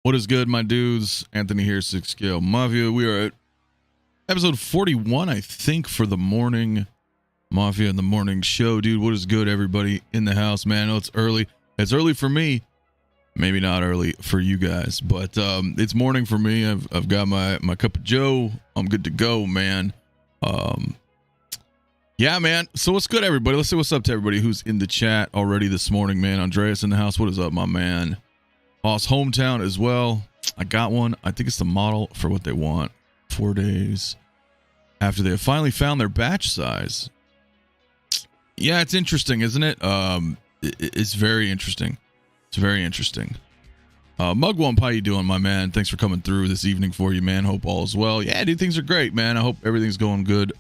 What is good, my dudes? Anthony here, 6 Scale Mafia. We are at episode 41, I think, for the morning Mafia in the morning show. Dude, what is good, everybody in the house, man? I know it's early. It's early for me. Maybe not early for you guys, but it's morning for me. I've got my cup of joe. I'm good to go, man. Yeah, man. So what's good, everybody? Let's say what's up to everybody who's in the chat already this morning, man. Andreas in the house. What is up, my man? Boss hometown as well. I got one. I think it's the model for what they want. 4 days after they have finally found their batch size. Yeah, it's interesting, isn't it? It's very interesting. It's very interesting. Mugwump, how you doing, my man? Thanks for coming through this evening for you, man. Hope all is well. Yeah, dude, things are great, man. I hope everything's going good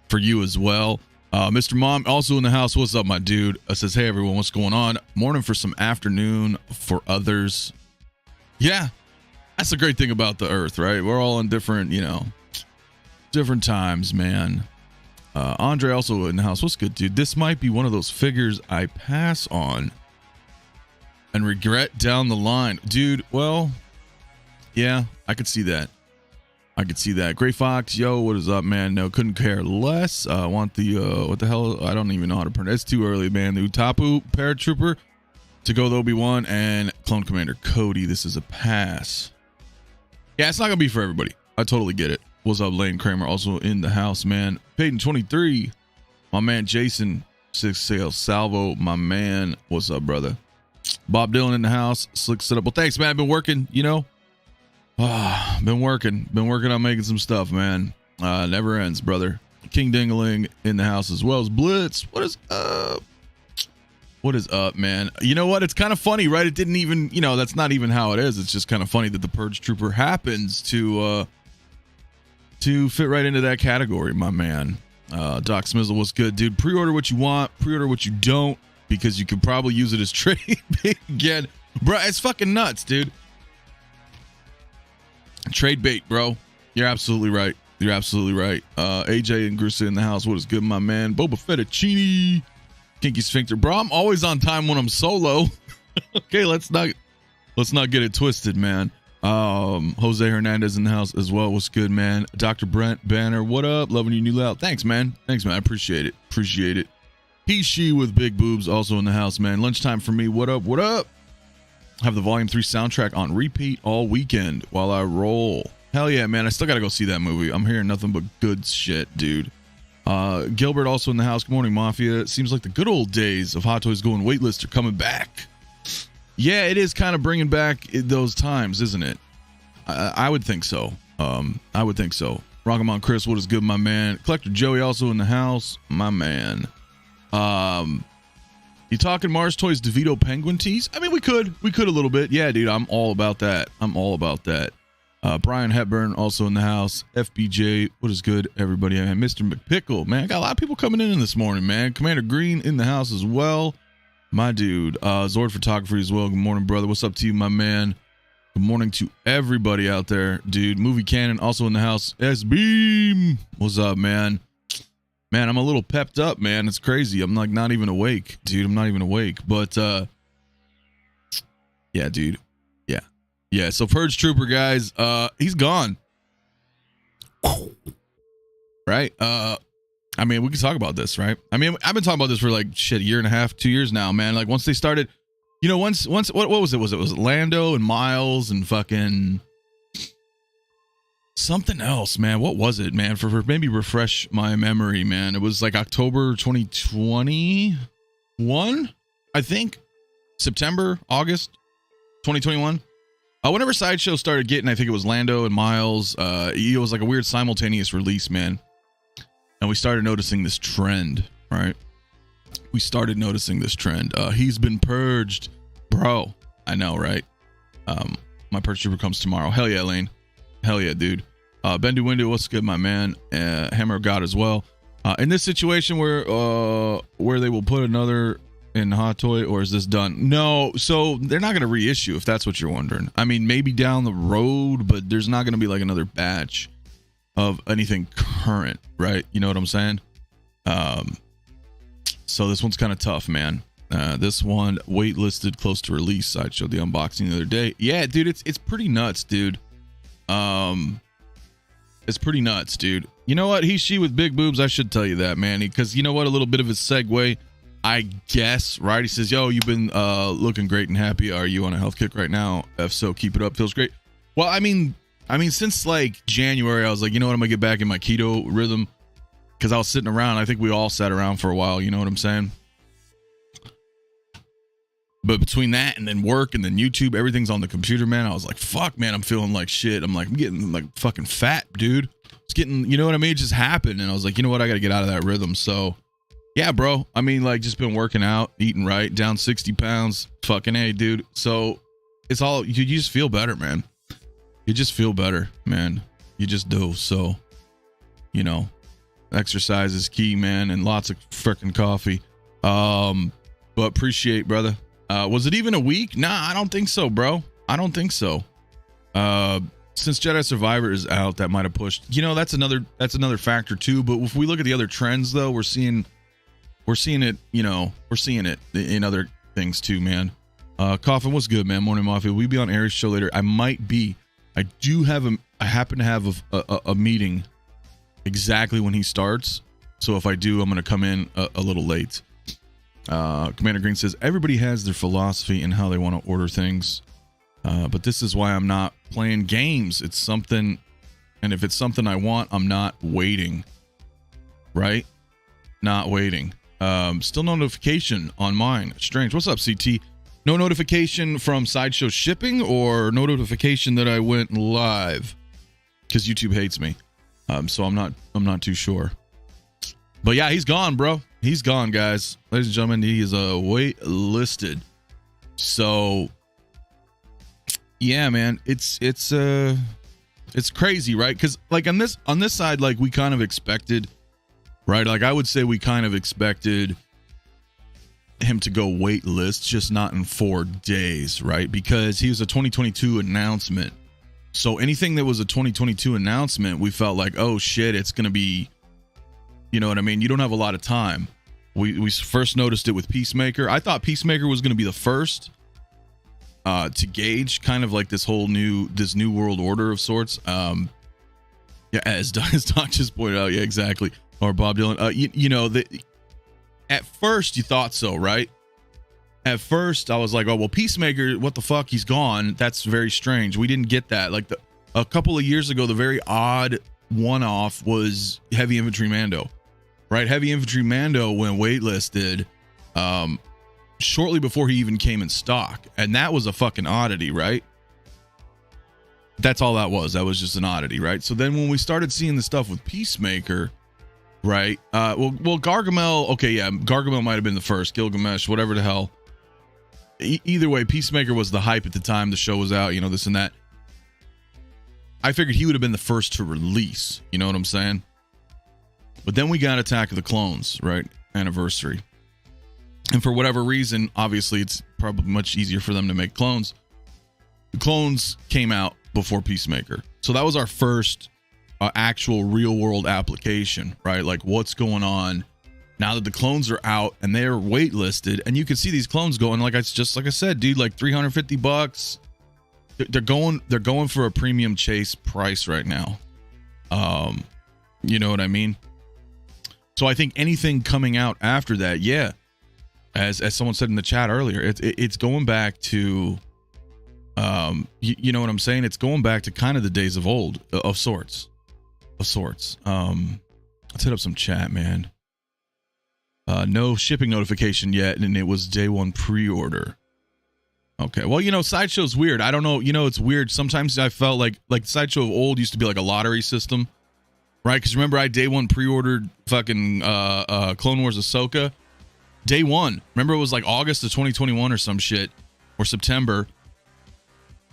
for you as well. Mr. Mom, also in the house. What's up, my dude? Says, hey, everyone, what's going on? Morning for some afternoon for others. Yeah, that's the great thing about the earth, right? We're all in different, different times, man. Andre also in the house. What's good, dude? This might be one of those figures I pass on and regret down the line. Dude, well, yeah, I could see that. I could see that. Gray Fox, yo, what is up, man? No, couldn't care less. I want the, what the hell? I don't even know how to pronounce. It's too early, man. The 𝗕𝗘𝗢𝗠𝗘 paratrooper to go the Obi-Wan and Clone Commander Cody. This is a pass. Yeah, it's not going to be for everybody. I totally get it. What's up, Lane Kramer? Also in the house, man. Peyton 23. My man, Jason 6 Sales Salvo. My man. What's up, brother? Bob Dylan in the house. Slick setup. Well, thanks, man. I've been working, been working on making some stuff, man. Never ends, brother. King Dingaling in the house as well as Blitz. What is up, man? You know what? It's kind of funny, right? It didn't even, that's not even how it is. It's just kind of funny that the Purge Trooper happens to fit right into that category, my man. Doc Smizzle, what's good, dude? Pre-order what you want, pre-order what you don't, because you could probably use it as trade bait again. Bro, it's fucking nuts, dude. Trade bait, bro. You're absolutely right. You're absolutely right. AJ and Grusa in the house. What is good, my man? Boba Fettuccine. Kinky Sphincter. Bro, I'm always on time when I'm solo. Okay, let's not get it twisted, man. Jose Hernandez in the house as well. What's good, man? Dr. Brent Banner. What up? Loving you, new loud. Thanks, man. Thanks, man. I appreciate it. Appreciate it. He with big boobs also in the house, man. Lunchtime for me. What up? What up? Have the Volume 3 soundtrack on repeat all weekend while I roll. Hell yeah, man. I still got to go see that movie. I'm hearing nothing but good shit, dude. Gilbert also in the house. Good morning, Mafia. It seems like the good old days of Hot Toys Go and Waitlist are coming back. Yeah, it is kind of bringing back those times, isn't it? I would think so. I would think so. Rockamon Chris, what is good, my man? Collector Joey also in the house. My man. You talking Mars Toys Devito Penguin tees? I mean, we could a little bit. Yeah, dude, I'm all about that. I'm all about that. Brian Hepburn also in the house. FBJ, what is good, everybody? And Mr. McPickle, man, I got a lot of people coming in this morning, man. Commander Green in the house as well. My dude, Zord Photography as well. Good morning, brother. What's up to you, my man? Good morning to everybody out there, dude. Movie Cannon also in the house. S-Beam, what's up, man? Man, I'm a little pepped up, man. It's crazy. I'm like not even awake, dude. I'm not even awake. But yeah, dude. Yeah. So Purge Trooper, guys, he's gone. Right? I mean, we can talk about this, right? I mean, I've been talking about this for like shit, a year and a half, 2 years now, man. Like once they started, once what was it? Was it Lando and Miles and fucking something else, man? What was it, man? For maybe refresh my memory, man. It was like October 2021, I think. September, August 2021. Whenever Sideshow started getting, I think it was Lando and Miles. It was like a weird simultaneous release, man. And we started noticing this trend, right? We started noticing this trend. He's been purged, bro. I know, right? My Purge Trooper comes tomorrow. Hell yeah, Lane. Hell yeah, dude. Bendu Windu, what's good, my man? Hammer of God as well. In this situation where they will put another in Hot Toy, or is this done? No, so they're not going to reissue, if that's what you're wondering. I mean, maybe down the road, but there's not going to be like another batch of anything current, right? You know what I'm saying? So this one's kind of tough, man. This one, waitlisted, close to release. I showed the unboxing the other day. Yeah, dude, it's pretty nuts, dude. It's pretty nuts, dude. You know what? She with big boobs. I should tell you that, man. Because you know what? A little bit of a segue, I guess, right? He says, yo, you've been looking great and happy. Are you on a health kick right now? If so, keep it up. Feels great. Well, I mean, since like January, I was like, you know what? I'm going to get back in my keto rhythm. Because I was sitting around. I think we all sat around for a while. You know what I'm saying? But between that and then work and then YouTube, everything's on the computer, man. I was like, fuck, man, I'm feeling like shit. I'm getting like fucking fat, dude. It's getting, you know what I mean? It just happened. And I was like, you know what? I got to get out of that rhythm. So, yeah, bro. I mean, like, just been working out, eating right, down 60 pounds. Fucking A, dude. So, it's all, you just feel better, man. You just feel better, man. You just do. So, you know, exercise is key, man. And lots of freaking coffee. But appreciate, brother. Was it even a week? Nah, I don't think so, bro. I don't think so. Since Jedi Survivor is out, that might have pushed. You know, that's another factor too. But if we look at the other trends, though, we're seeing it. You know, we're seeing it in other things too, man. Coffin, what's good, man? Morning Mafia. We'll be on Aries show later. I happen to have a meeting exactly when he starts. So if I do, I'm going to come in a little late. Commander Green says everybody has their philosophy and how they want to order things, but this is why I'm not playing games. It's something, and if it's something I want, I'm not waiting. Right? Not waiting. Still no notification on mine. Strange. What's up, CT? No notification from Sideshow shipping, or no notification that I went live? Because YouTube hates me. So I'm not too sure. But yeah, he's gone, bro. He's gone, guys. Ladies and gentlemen, he is waitlisted. So yeah, man, it's crazy, right? Because like on this side, like we kind of expected, right? Like I would say we kind of expected him to go waitlist, just not in 4 days, right? Because he was a 2022 announcement. So anything that was a 2022 announcement, we felt like, oh shit, it's gonna be, you know what I mean? You don't have a lot of time. We first noticed it with Peacemaker. I thought Peacemaker was going to be the first to gauge kind of like this new world order of sorts. Yeah, as Doc just pointed out. Yeah, exactly. Or Bob Dylan. You know, at first you thought so, right? At first I was like, oh, well, Peacemaker, what the fuck? He's gone. That's very strange. We didn't get that. Like a couple of years ago, the very odd one-off was Heavy Infantry Mando. Right, Heavy Infantry Mando went waitlisted shortly before he even came in stock, and that was a fucking oddity, right? That's all that was. That was just an oddity, right? So then when we started seeing the stuff with Peacemaker, right? Well, Gargamel. Okay, yeah, Gargamel might have been the first. Gilgamesh, whatever the hell. Either way, Peacemaker was the hype at the time the show was out. You know, this and that. I figured he would have been the first to release. You know what I'm saying? But then we got Attack of the Clones, right? Anniversary. And for whatever reason, obviously, it's probably much easier for them to make clones. The clones came out before Peacemaker. So that was our first actual real world application, right? Like what's going on now that the clones are out and they're waitlisted, and you can see these clones going, like I said, dude, like $350. They're going for a premium chase price right now. You know what I mean? So I think anything coming out after that, yeah, as someone said in the chat earlier, it's going back to, you know what I'm saying? It's going back to kind of the days of old, of sorts. Let's hit up some chat, man. No shipping notification yet, and it was day one pre-order. Okay, well, you know, Sideshow's weird. I don't know, you know, it's weird. Sometimes I felt like Sideshow of old used to be like a lottery system. Right, because remember I day one pre-ordered fucking Clone Wars Ahsoka. Day one. Remember it was like August of 2021 or some shit, or September.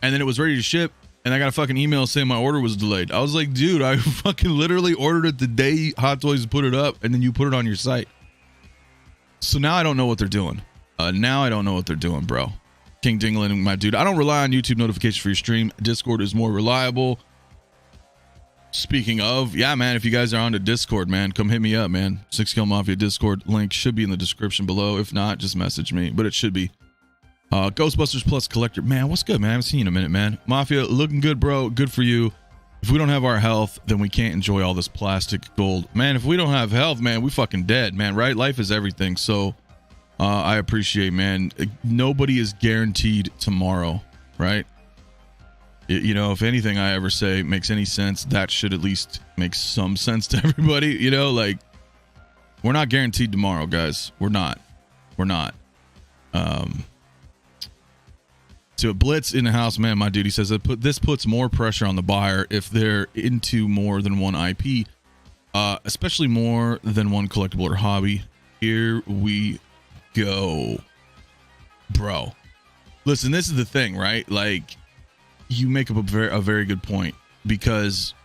And then it was ready to ship, and I got a fucking email saying my order was delayed. I was like, dude, I fucking literally ordered it the day Hot Toys put it up, and then you put it on your site. So now I don't know what they're doing. Now I don't know what they're doing, bro. King Dingling, my dude. I don't rely on YouTube notifications for your stream. Discord is more reliable. Speaking of, yeah, man, if you guys are on the Discord, man, come hit me up, man. 6Kill Mafia Discord link should be in the description below. If not, just message me, but it should be. Ghostbusters Plus Collector. Man, what's good, man? I haven't seen you in a minute, man. Mafia, looking good, bro. Good for you. If we don't have our health, then we can't enjoy all this plastic gold. Man, if we don't have health, man, we fucking dead, man, right? Life is everything. So I appreciate, man. Nobody is guaranteed tomorrow, right? You know, if anything I ever say makes any sense, that should at least make some sense to everybody. You know, like, we're not guaranteed tomorrow, guys. We're not. So Blitz in the house, man, my dude, he says that this puts more pressure on the buyer if they're into more than one IP, especially more than one collectible or hobby. Here we go, bro. Listen, this is the thing, right? Like, you make up a very good point, because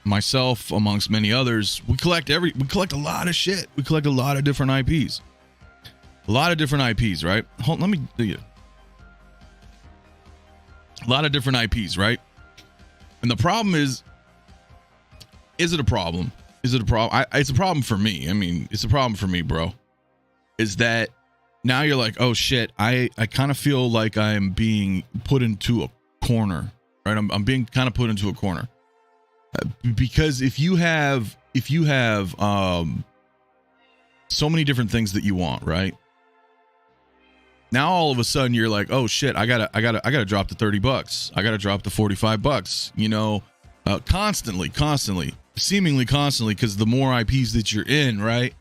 myself, amongst many others, we collect a lot of shit. We collect a lot of different IPs. Right? Hold, let me do you. A lot of different IPs, right? And the problem is it a problem? Is it a problem? It's a problem for me. I mean, it's a problem for me, bro. Is that now you're like, oh shit, I kind of feel like I'm being put into a corner, right? I'm being kind of put into a corner. Because if you have so many different things that you want, right? Now all of a sudden you're like, oh shit, I gotta drop the $30. I gotta drop the $45. You know, constantly, seemingly constantly, because the more IPs that you're in, right,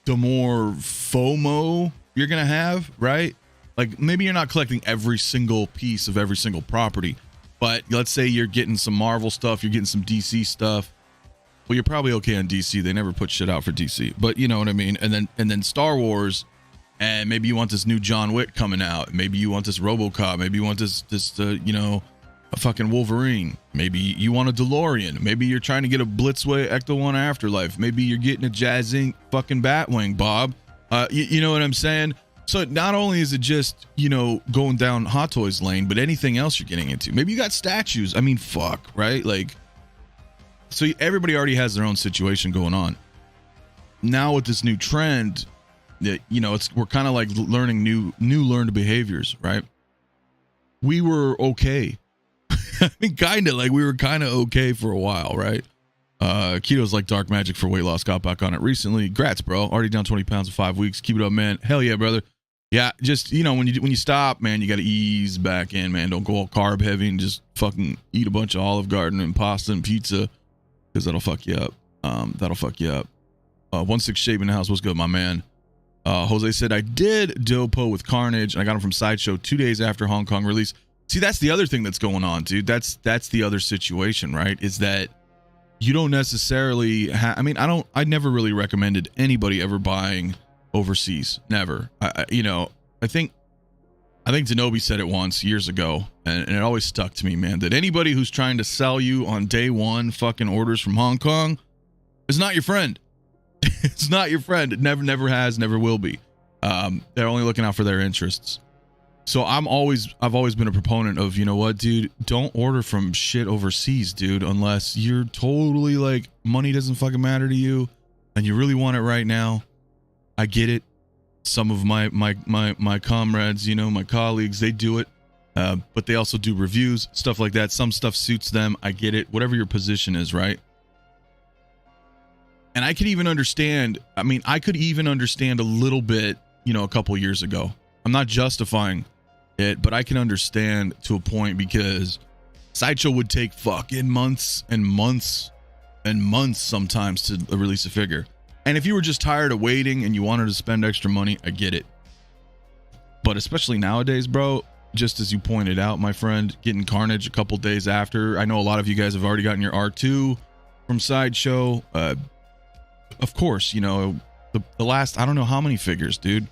the more FOMO you're gonna have, right? Like, maybe you're not collecting every single piece of every single property, but let's say you're getting some Marvel stuff, you're getting some DC stuff. Well, you're probably okay on DC. They never put shit out for DC, but you know what I mean. And then Star Wars. And maybe you want this new John Wick coming out. Maybe you want this RoboCop. Maybe you want this you know, a fucking Wolverine. Maybe you want a DeLorean. Maybe you're trying to get a Blitzway Ecto-1 Afterlife. Maybe you're getting a Jazzing fucking Batwing, Bob. You know what I'm saying? So not only is it just, you know, going down Hot Toys lane, but anything else you're getting into. Maybe you got statues. I mean, fuck, right? Like, so everybody already has their own situation going on. Now with this new trend, that, you know, we're kind of like learning new learned behaviors, right? We were okay. I mean, kind of like we were kind of okay for a while, right? Keto's like dark magic for weight loss. Got back on it recently. Grats, bro. Already down 20 pounds in 5 weeks. Keep it up, man. Hell yeah, brother. Yeah, just, you know, when you stop, man, you got to ease back in, man. Don't go all carb heavy and just fucking eat a bunch of Olive Garden and pasta and pizza, because that'll fuck you up. 16 Shape in the house. What's good, my man? Jose said, I did Dopo with Carnage, and I got him from Sideshow 2 days after Hong Kong release. See, that's the other thing that's going on, dude. That's the other situation, right? Is that you don't necessarily I mean, I never really recommended anybody ever buying overseas. Never. You know, I think Zenobi said it once years ago, and it always stuck to me, man, that anybody who's trying to sell you on day one fucking orders from Hong Kong is not your friend. It's not your friend. It never has, never will be. They're only looking out for their interests. So I've always been a proponent of, you know what, dude, don't order from shit overseas, dude, unless you're totally like, money doesn't fucking matter to you and you really want it right now. I get it. Some of my comrades, you know, my colleagues, they do it, but they also do reviews, stuff like that. Some stuff suits them. I get it. Whatever your position is, right? And I could even understand, I mean, I could even understand a little bit, you know, a couple years ago. I'm not justifying it, but I can understand to a point, because Sideshow would take fucking months and months and months sometimes to release a figure. And if you were just tired of waiting and you wanted to spend extra money, I get it. But especially nowadays, bro, just as you pointed out, my friend, getting Carnage a couple days after. I know a lot of you guys have already gotten your R2 from Sideshow. Of course, you know, the last, I don't know how many figures, dude.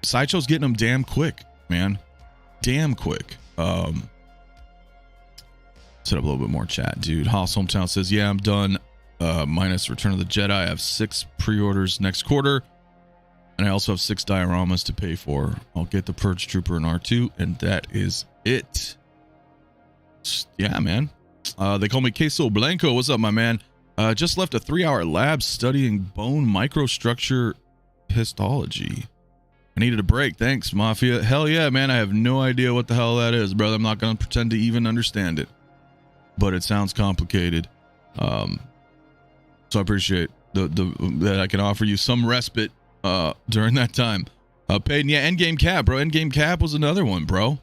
Sideshow's getting them damn quick, man. Damn quick. Set up a little bit more chat, dude. Haas Hometown says, yeah, I'm done. Minus Return of the Jedi. I have 6 pre-orders next quarter. And I also have 6 dioramas to pay for. I'll get the Purge Trooper and R2, and that is it. Yeah, man. They call me Queso Blanco. What's up, my man? Just left a 3-hour lab studying bone microstructure histology. I needed a break. Thanks, Mafia. Hell yeah, man. I have no idea what the hell that is, brother. I'm not going to pretend to even understand it, but it sounds complicated. So I appreciate that I can offer you some respite during that time. Payton, yeah, Endgame Cap, bro. Endgame Cap was another one, bro.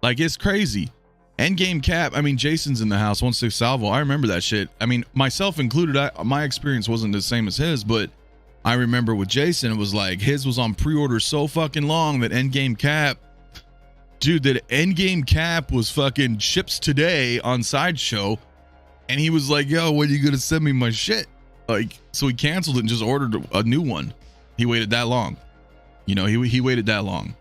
Like, it's crazy. Endgame Cap, I mean, Jason's in the house, 16 Salvo. I remember that shit. I mean, myself included, my experience wasn't the same as his, but I remember with Jason, it was like his was on pre-order so fucking long that Endgame Cap, dude, that Endgame Cap was fucking ships today on Sideshow, and he was like, yo, when are you gonna send me my shit? Like, so he canceled it and just ordered a new one. He waited that long. You know, he waited that long.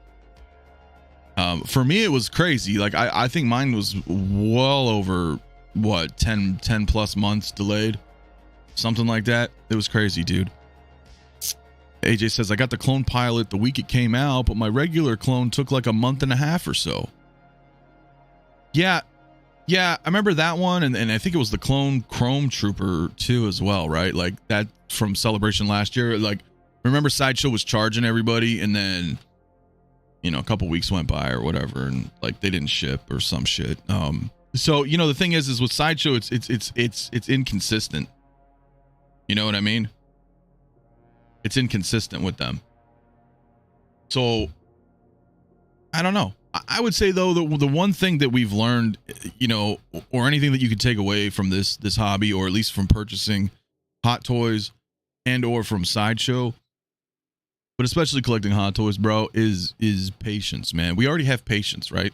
For me, it was crazy. Like, I think mine was well over, what, 10 plus months delayed? Something like that. It was crazy, dude. AJ says, I got the clone pilot the week it came out, but my regular clone took like a month and a half or so. Yeah, I remember that one, and I think it was the clone Chrome Trooper too as well, right? Like that from Celebration last year. Like, remember Sideshow was charging everybody, and then, you know, a couple weeks went by or whatever, and like they didn't ship or some shit. So, you know, the thing is with Sideshow, it's inconsistent. You know what I mean? It's inconsistent with them. So I don't know. I would say though, the one thing that we've learned, you know, or anything that you could take away from this hobby, or at least from purchasing Hot Toys and or from Sideshow, but especially collecting Hot Toys, bro, is patience, man. We already have patience, right?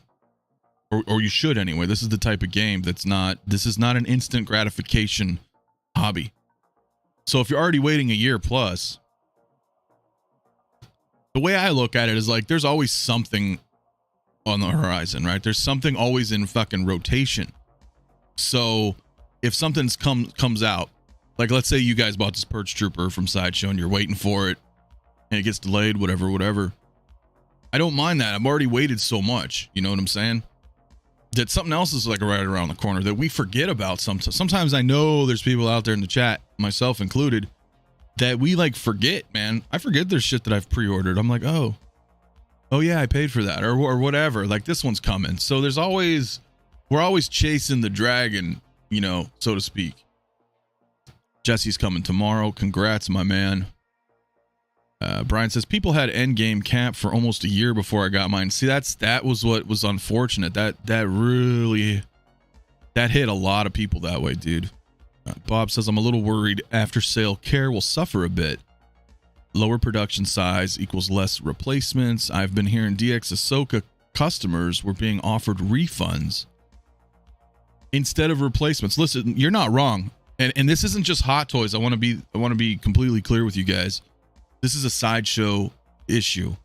Or you should anyway. This is the type of game this is not an instant gratification hobby. So if you're already waiting a year plus, the way I look at it is like there's always something on the horizon, right? There's something always in fucking rotation. So if something's comes out, like let's say you guys bought this Purge Trooper from Sideshow and you're waiting for it and it gets delayed, whatever. I don't mind that. I've already waited so much. You know what I'm saying? That something else is like right around the corner that we forget about sometimes. Sometimes I know there's people out there in the chat, myself included, that we like forget, man. I forget there's shit that I've pre-ordered. I'm like, oh yeah, I paid for that or whatever. Like this one's coming. So we're always chasing the dragon, you know, so to speak. Jesse's coming tomorrow. Congrats, my man. Brian says people had Endgame Cap for almost a year before I got mine. See, that was what was unfortunate. That hit a lot of people that way, dude. Bob says, I'm a little worried after sale care will suffer a bit. Lower production size equals less replacements. I've been hearing DX Ahsoka customers were being offered refunds instead of replacements. Listen, you're not wrong. And this isn't just Hot Toys. I want to be completely clear with you guys. This is a Sideshow issue.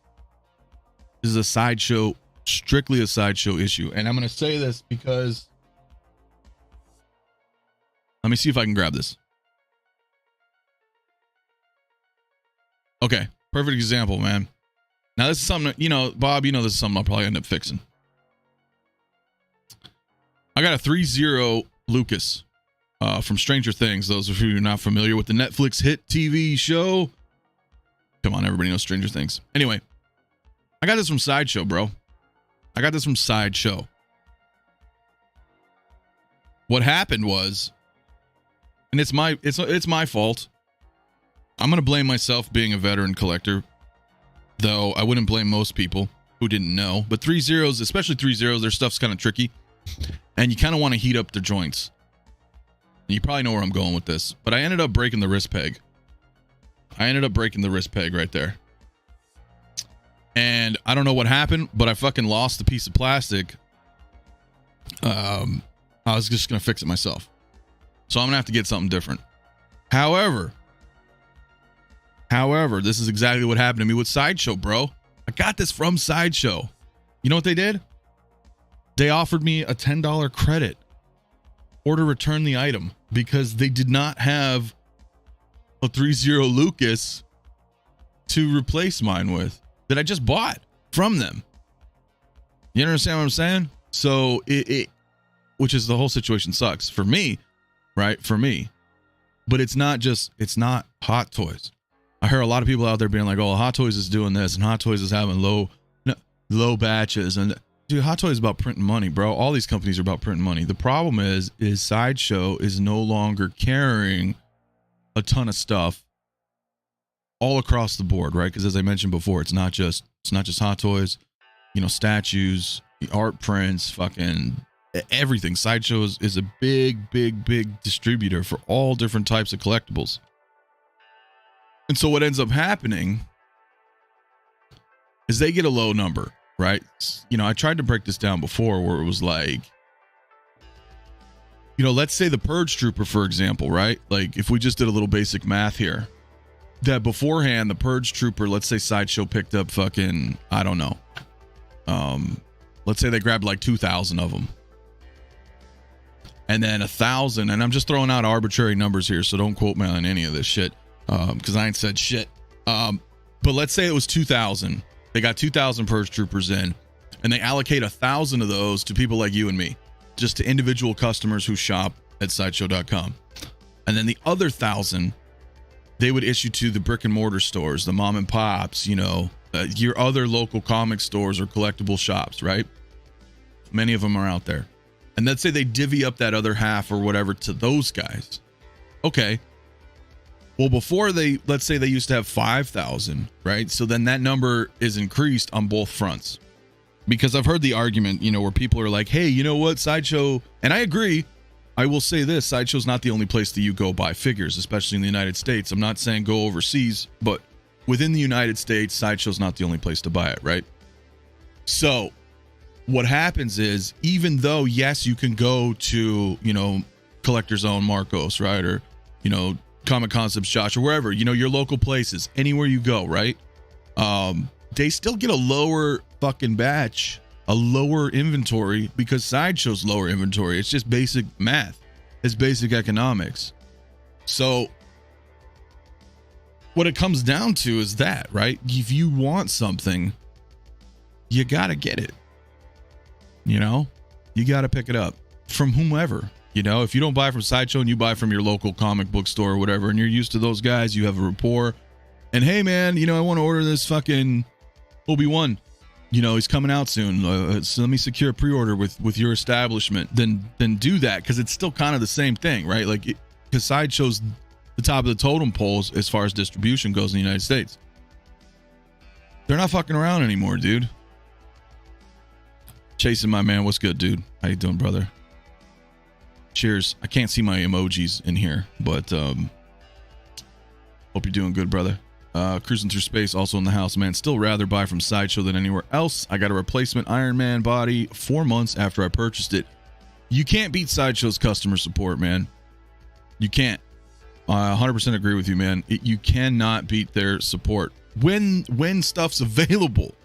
This is a Sideshow, strictly a Sideshow issue. And I'm going to say this because let me see if I can grab this. Okay, perfect example, man. Now this is something, you know, Bob, you know this is something I'll probably end up fixing. I got a 3-0 Lucas from Stranger Things. Those of you who are not familiar with the Netflix hit TV show. Come on, everybody knows Stranger Things. Anyway, I got this from Sideshow, bro. I got this from Sideshow. What happened was, and it's my fault. I'm going to blame myself being a veteran collector, though I wouldn't blame most people who didn't know. But 3-0s, especially 3-0s, their stuff's kind of tricky, and you kind of want to heat up the joints. And you probably know where I'm going with this, but I ended up breaking the wrist peg. Right there. And I don't know what happened, but I fucking lost the piece of plastic. I was just going to fix it myself. So I'm going to have to get something different. However, this is exactly what happened to me with Sideshow, bro. I got this from Sideshow. You know what they did? They offered me a $10 credit or to return the item because they did not have a 3-0 Lucas to replace mine with that I just bought from them. You understand what I'm saying? So which is the whole situation sucks for me, right? For me. But it's not Hot Toys. I hear a lot of people out there being like, oh, Hot Toys is doing this and Hot Toys is having low batches. And dude, Hot Toys is about printing money, bro. All these companies are about printing money. The problem is Sideshow is no longer carrying a ton of stuff all across the board, right? Because as I mentioned before, it's not just Hot Toys, statues, art prints, fucking everything. Sideshow is a big distributor for all different types of collectibles. And so what ends up happening is they get a low number, right? I tried to break this down before where it was like, let's say the Purge Trooper, for example, right? Like if we just did a little basic math here, that beforehand, the Purge Trooper, let's say Sideshow picked up fucking, I don't know. Let's say they grabbed like 2,000 of them. And then 1,000, and I'm just throwing out arbitrary numbers here, so don't quote me on any of this shit, because I ain't said shit. But let's say it was 2,000. They got 2,000 Purge Troopers in, and they allocate 1,000 of those to people like you and me, just to individual customers who shop at sideshow.com. And then the other 1,000, they would issue to the brick and mortar stores, the mom and pops, your other local comic stores or collectible shops, right? Many of them are out there. And let's say they divvy up that other half or whatever to those guys. Okay. Well, before let's say they used to have 5,000, right? So then that number is increased on both fronts. Because I've heard the argument, where people are like, hey, you know what, Sideshow, and I agree. I will say this, Sideshow's not the only place that you go buy figures, especially in the United States. I'm not saying go overseas, but within the United States, Sideshow's not the only place to buy it, right? So what happens is, even though, yes, you can go to, Collector's Own Marcos, right? Or, Comic Concepts Josh, or wherever, your local places, anywhere you go, right? They still get a lower fucking batch, a lower inventory, because Sideshow's lower inventory. It's just basic math. It's basic economics. So what it comes down to is that, right? If you want something, you got to get it. You got to pick it up from whomever. If you don't buy from Sideshow and you buy from your local comic book store or whatever, and you're used to those guys, you have a rapport. And hey, man, I want to order this fucking Obi-Wan. He's coming out soon. So let me secure a pre-order with your establishment. Then do that, because it's still kind of the same thing, right? Like, because Sideshow's the top of the totem poles as far as distribution goes in the United States. They're not fucking around anymore, dude. Chasing my man, what's good, dude? How you doing, brother? Cheers. I can't see my emojis in here, but hope you're doing good, brother. Cruising through space, also in the house, man. Still rather buy from Sideshow than anywhere else. I got a replacement Iron Man body 4 months after I purchased it. You can't beat Sideshow's customer support, man. You can't. I 100% agree with you, man. You cannot beat their support when stuff's available,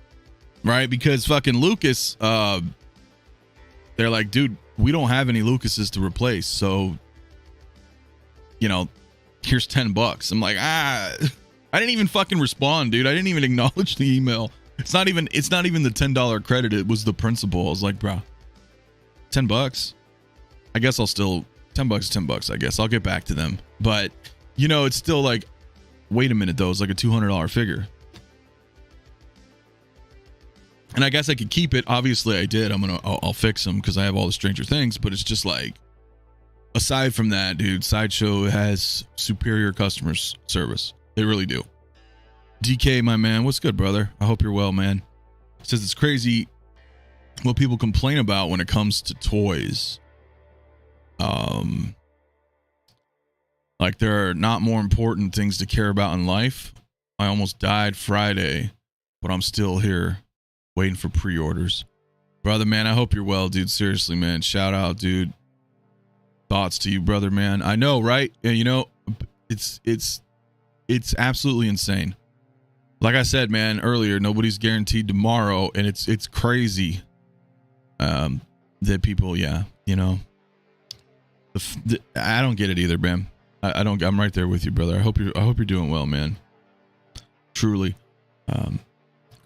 right? Because fucking Lucas, they're like, dude, we don't have any Lucases to replace, so here's $10. I'm like, I didn't even fucking respond, dude. I didn't even acknowledge the email. It's not even the $10 credit. It was the principal. I was like, bro, $10. I guess I'll still $10 is $10. I guess I'll get back to them. But it's still like, wait a minute though. It's like a $200 figure. And I guess I could keep it. Obviously I did. I'll fix them because I have all the Stranger Things, but it's just like, aside from that, dude, Sideshow has superior customer service. They really do. DK, my man, what's good, brother? I hope you're well, man. Says it's crazy what people complain about when it comes to toys. Like there are not more important things to care about in life. I almost died Friday, but I'm still here waiting for pre-orders. Brother, man, I hope you're well, dude. Seriously, man. Shout out, dude. Thoughts to you, brother, man. I know, right? It's absolutely insane. Like I said, man, earlier, nobody's guaranteed tomorrow, and it's crazy that people, I don't get it either, man. I don't. I'm right there with you, brother. I hope you're doing well, man. Truly.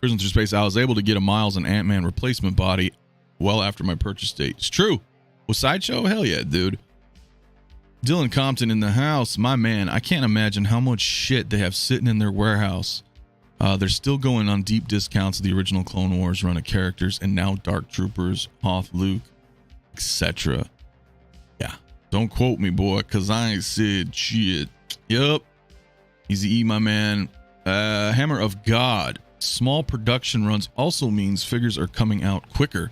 Cruising through space, I was able to get a Miles and Ant-Man replacement body well after my purchase date. It's true. With Sideshow? Hell yeah, dude. Dylan Compton in the house. My man, I can't imagine how much shit they have sitting in their warehouse. They're still going on deep discounts of the original Clone Wars run of characters and now Dark Troopers, Hoth, Luke, etc. Yeah. Don't quote me, boy, because I ain't said shit. Yup. Easy E, my man. Hammer of God. Small production runs also means figures are coming out quicker.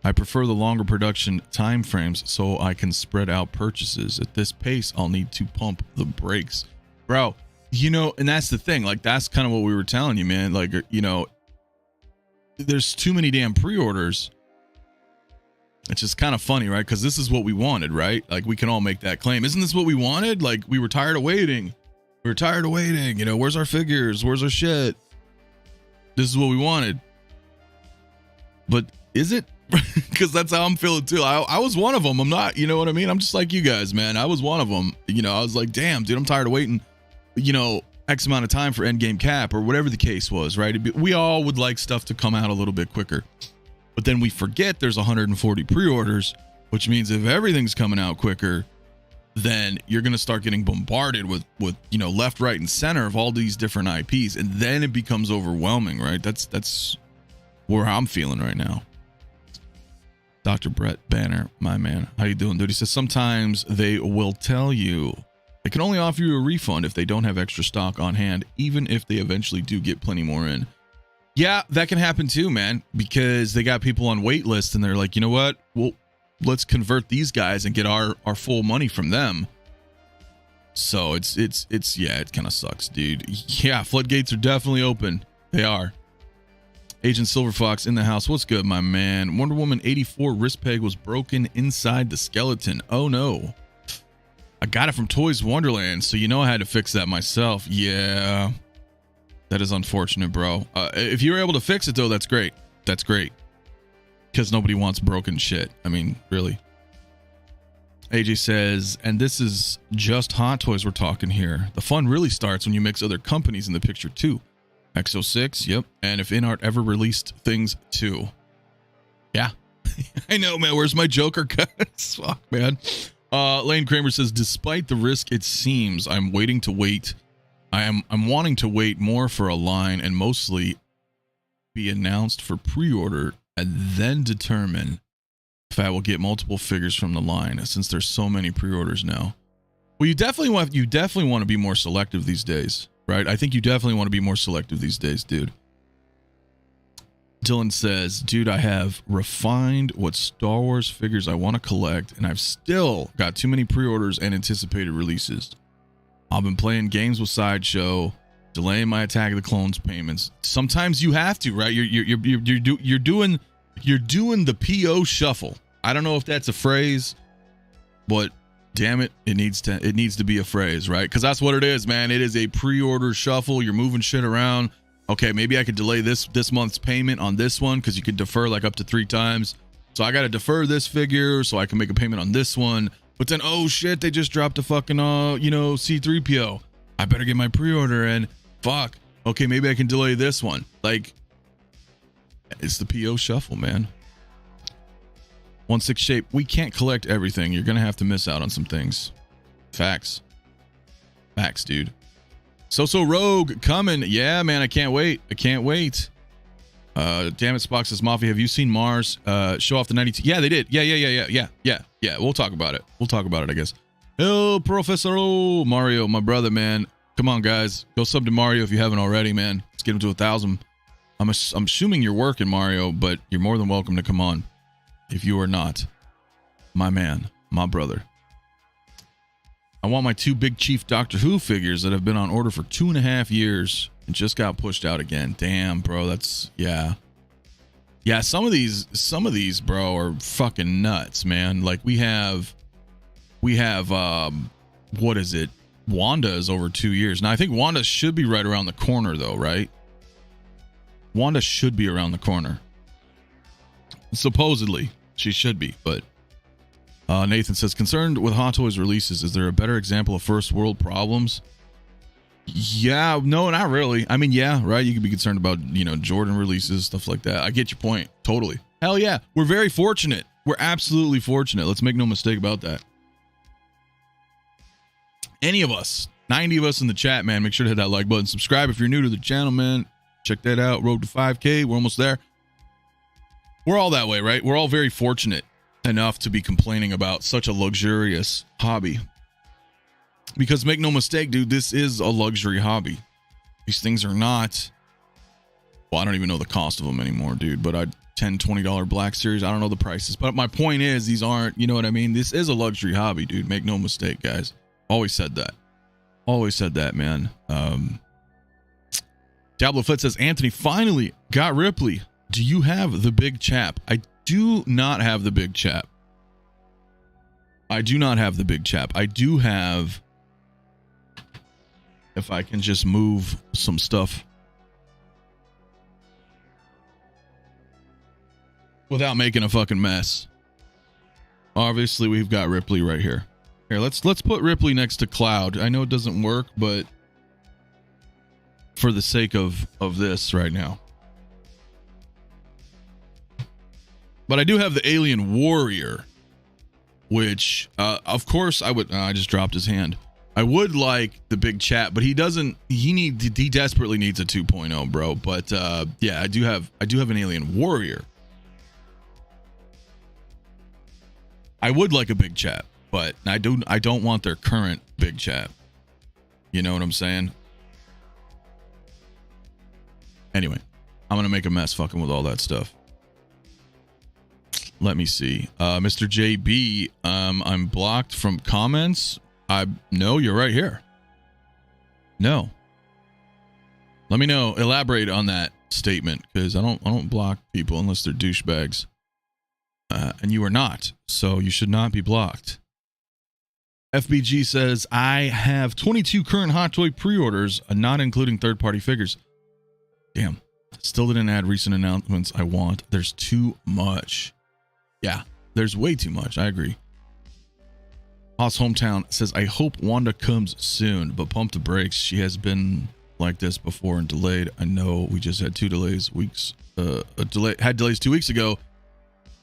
I prefer the longer production time frames so I can spread out purchases. At this pace, I'll need to pump the brakes. Bro, you know, and that's the thing. Like, that's kind of what we were telling you, man. Like, you know, there's too many damn pre-orders. It's just kind of funny, right? Because this is what we wanted, right? Like, we can all make that claim. Isn't this what we wanted? Like, we were tired of waiting. We were tired of waiting. You know, where's our figures? Where's our shit? This is what we wanted. But is it? Because that's how I'm feeling too. I was one of them. I'm not, you know what I mean? I'm just like you guys, man. I was one of them. You know, I was like, damn, dude, I'm tired of waiting, you know, X amount of time for endgame cap or whatever the case was, right? We all would like stuff to come out a little bit quicker. But then we forget there's 140 pre-orders, which means if everything's coming out quicker, then you're going to start getting bombarded with, you know, left, right, and center of all these different IPs. And then it becomes overwhelming, right? That's where I'm feeling right now. Dr. Brett Banner, my man. How you doing, dude? He says, sometimes they will tell you they can only offer you a refund if they don't have extra stock on hand, even if they eventually do get plenty more in. Yeah, that can happen too, man, because they got people on wait lists and they're like, you know what? Well, let's convert these guys and get our full money from them. So it's yeah, it kind of sucks, dude. Yeah, floodgates are definitely open. They are. Agent Silver Fox in the house. What's good, my man? Wonder Woman 84 wrist peg was broken inside the skeleton. Oh no. I got it from Toys Wonderland, so you know I had to fix that myself. Yeah. That is unfortunate, bro. If you were able to fix it though, that's great. That's great. Because nobody wants broken shit. I mean, really. AJ says, and this is just Hot Toys we're talking here. The fun really starts when you mix other companies in the picture too. X06, yep. And if InArt ever released things too. Yeah. I know, man. Where's my Joker cuts? Fuck, man. Lane Kramer says, despite the risk it seems, I'm wanting to wait more for a line and mostly be announced for pre-order and then determine if I will get multiple figures from the line since there's so many pre-orders now. Well, you definitely want to be more selective these days. Right? I think you definitely want to be more selective these days, dude. Dylan says, dude, I have refined what Star Wars figures I want to collect, and I've still got too many pre-orders and anticipated releases. I've been playing games with Sideshow, delaying my Attack of the Clones payments. Sometimes you have to, right? You're doing the PO shuffle. I don't know if that's a phrase, but damn it, it needs to be a phrase, right? Because that's what it is, man. It is a pre-order shuffle. You're moving shit around. Okay, maybe I could delay this month's payment on this one because you can defer like up to 3 times. So I got to defer this figure so I can make a payment on this one. But then, oh shit, they just dropped a fucking C-3PO. I better get my pre-order and fuck. Okay, maybe I can delay this one. Like, it's the PO shuffle, man. 1/6 shape. We can't collect everything. You're gonna have to miss out on some things. Facts, dude. So Rogue coming. Yeah, man. I can't wait. Damn it, Spock says, Mafia, have you seen Mars show off the 92? Yeah, they did. Yeah. We'll talk about it. I guess. Oh, Professor Mario, my brother, man. Come on, guys. Go sub to Mario if you haven't already, man. Let's get him to 1,000. I'm assuming you're working, Mario, but you're more than welcome to come on. If you are not, my man, my brother. I want my 2 Big Chief Doctor Who figures that have been on order for 2.5 years and just got pushed out again. Damn, bro, that's yeah. Some of these, bro, are fucking nuts, man. Like we have, what is it? Wanda is over 2 years now. I think Wanda should be right around the corner, though, right? Wanda should be around the corner. Supposedly, she should be, but Nathan says, concerned with Hot Toys releases, is there a better example of first world problems? Yeah, no, not really. I mean, yeah, right. You could be concerned about, Jordan releases, stuff like that. I get your point. Totally. Hell yeah. We're very fortunate. We're absolutely fortunate. Let's make no mistake about that. Any of us, 90 of us in the chat, man, make sure to hit that like button. Subscribe if you're new to the channel, man. Check that out. Road to 5K. We're almost there. We're all that way, right? We're all very fortunate enough to be complaining about such a luxurious hobby. Because make no mistake, dude, this is a luxury hobby. These things are not... Well, I don't even know the cost of them anymore, dude. But $10, $20 Black Series, I don't know the prices. But my point is, these aren't, you know what I mean? This is a luxury hobby, dude. Make no mistake, guys. Always said that. Always said that, man. Diablo Foot says, Anthony finally got Ripley. Do you have the big chap? I do not have the big chap. I do not have the big chap. I do have... If I can just move some stuff without making a fucking mess. Obviously, we've got Ripley right here. Here, let's put Ripley next to Cloud. I know it doesn't work, but for the sake of this right now. But I do have the Alien Warrior, which, of course, I would... I just dropped his hand. I would like the big chat, but he doesn't. He desperately needs a 2.0, bro. But yeah, I do have an Alien Warrior. I would like a big chat, but I don't want their current big chat. You know what I'm saying? Anyway, I'm gonna make a mess fucking with all that stuff. Let me see. Mr. JB, I'm blocked from comments. No, you're right here. No. Let me know. Elaborate on that statement, because I don't block people unless they're douchebags. And you are not, so you should not be blocked. FBG says, I have 22 current Hot Toy pre-orders, not including third-party figures. Damn. Still didn't add recent announcements I want. There's too much. Yeah, there's way too much. I agree. Haas Hometown says, I hope Wanda comes soon, but pump the brakes. She has been like this before and delayed. I know we just had 2 delays had delays 2 weeks ago,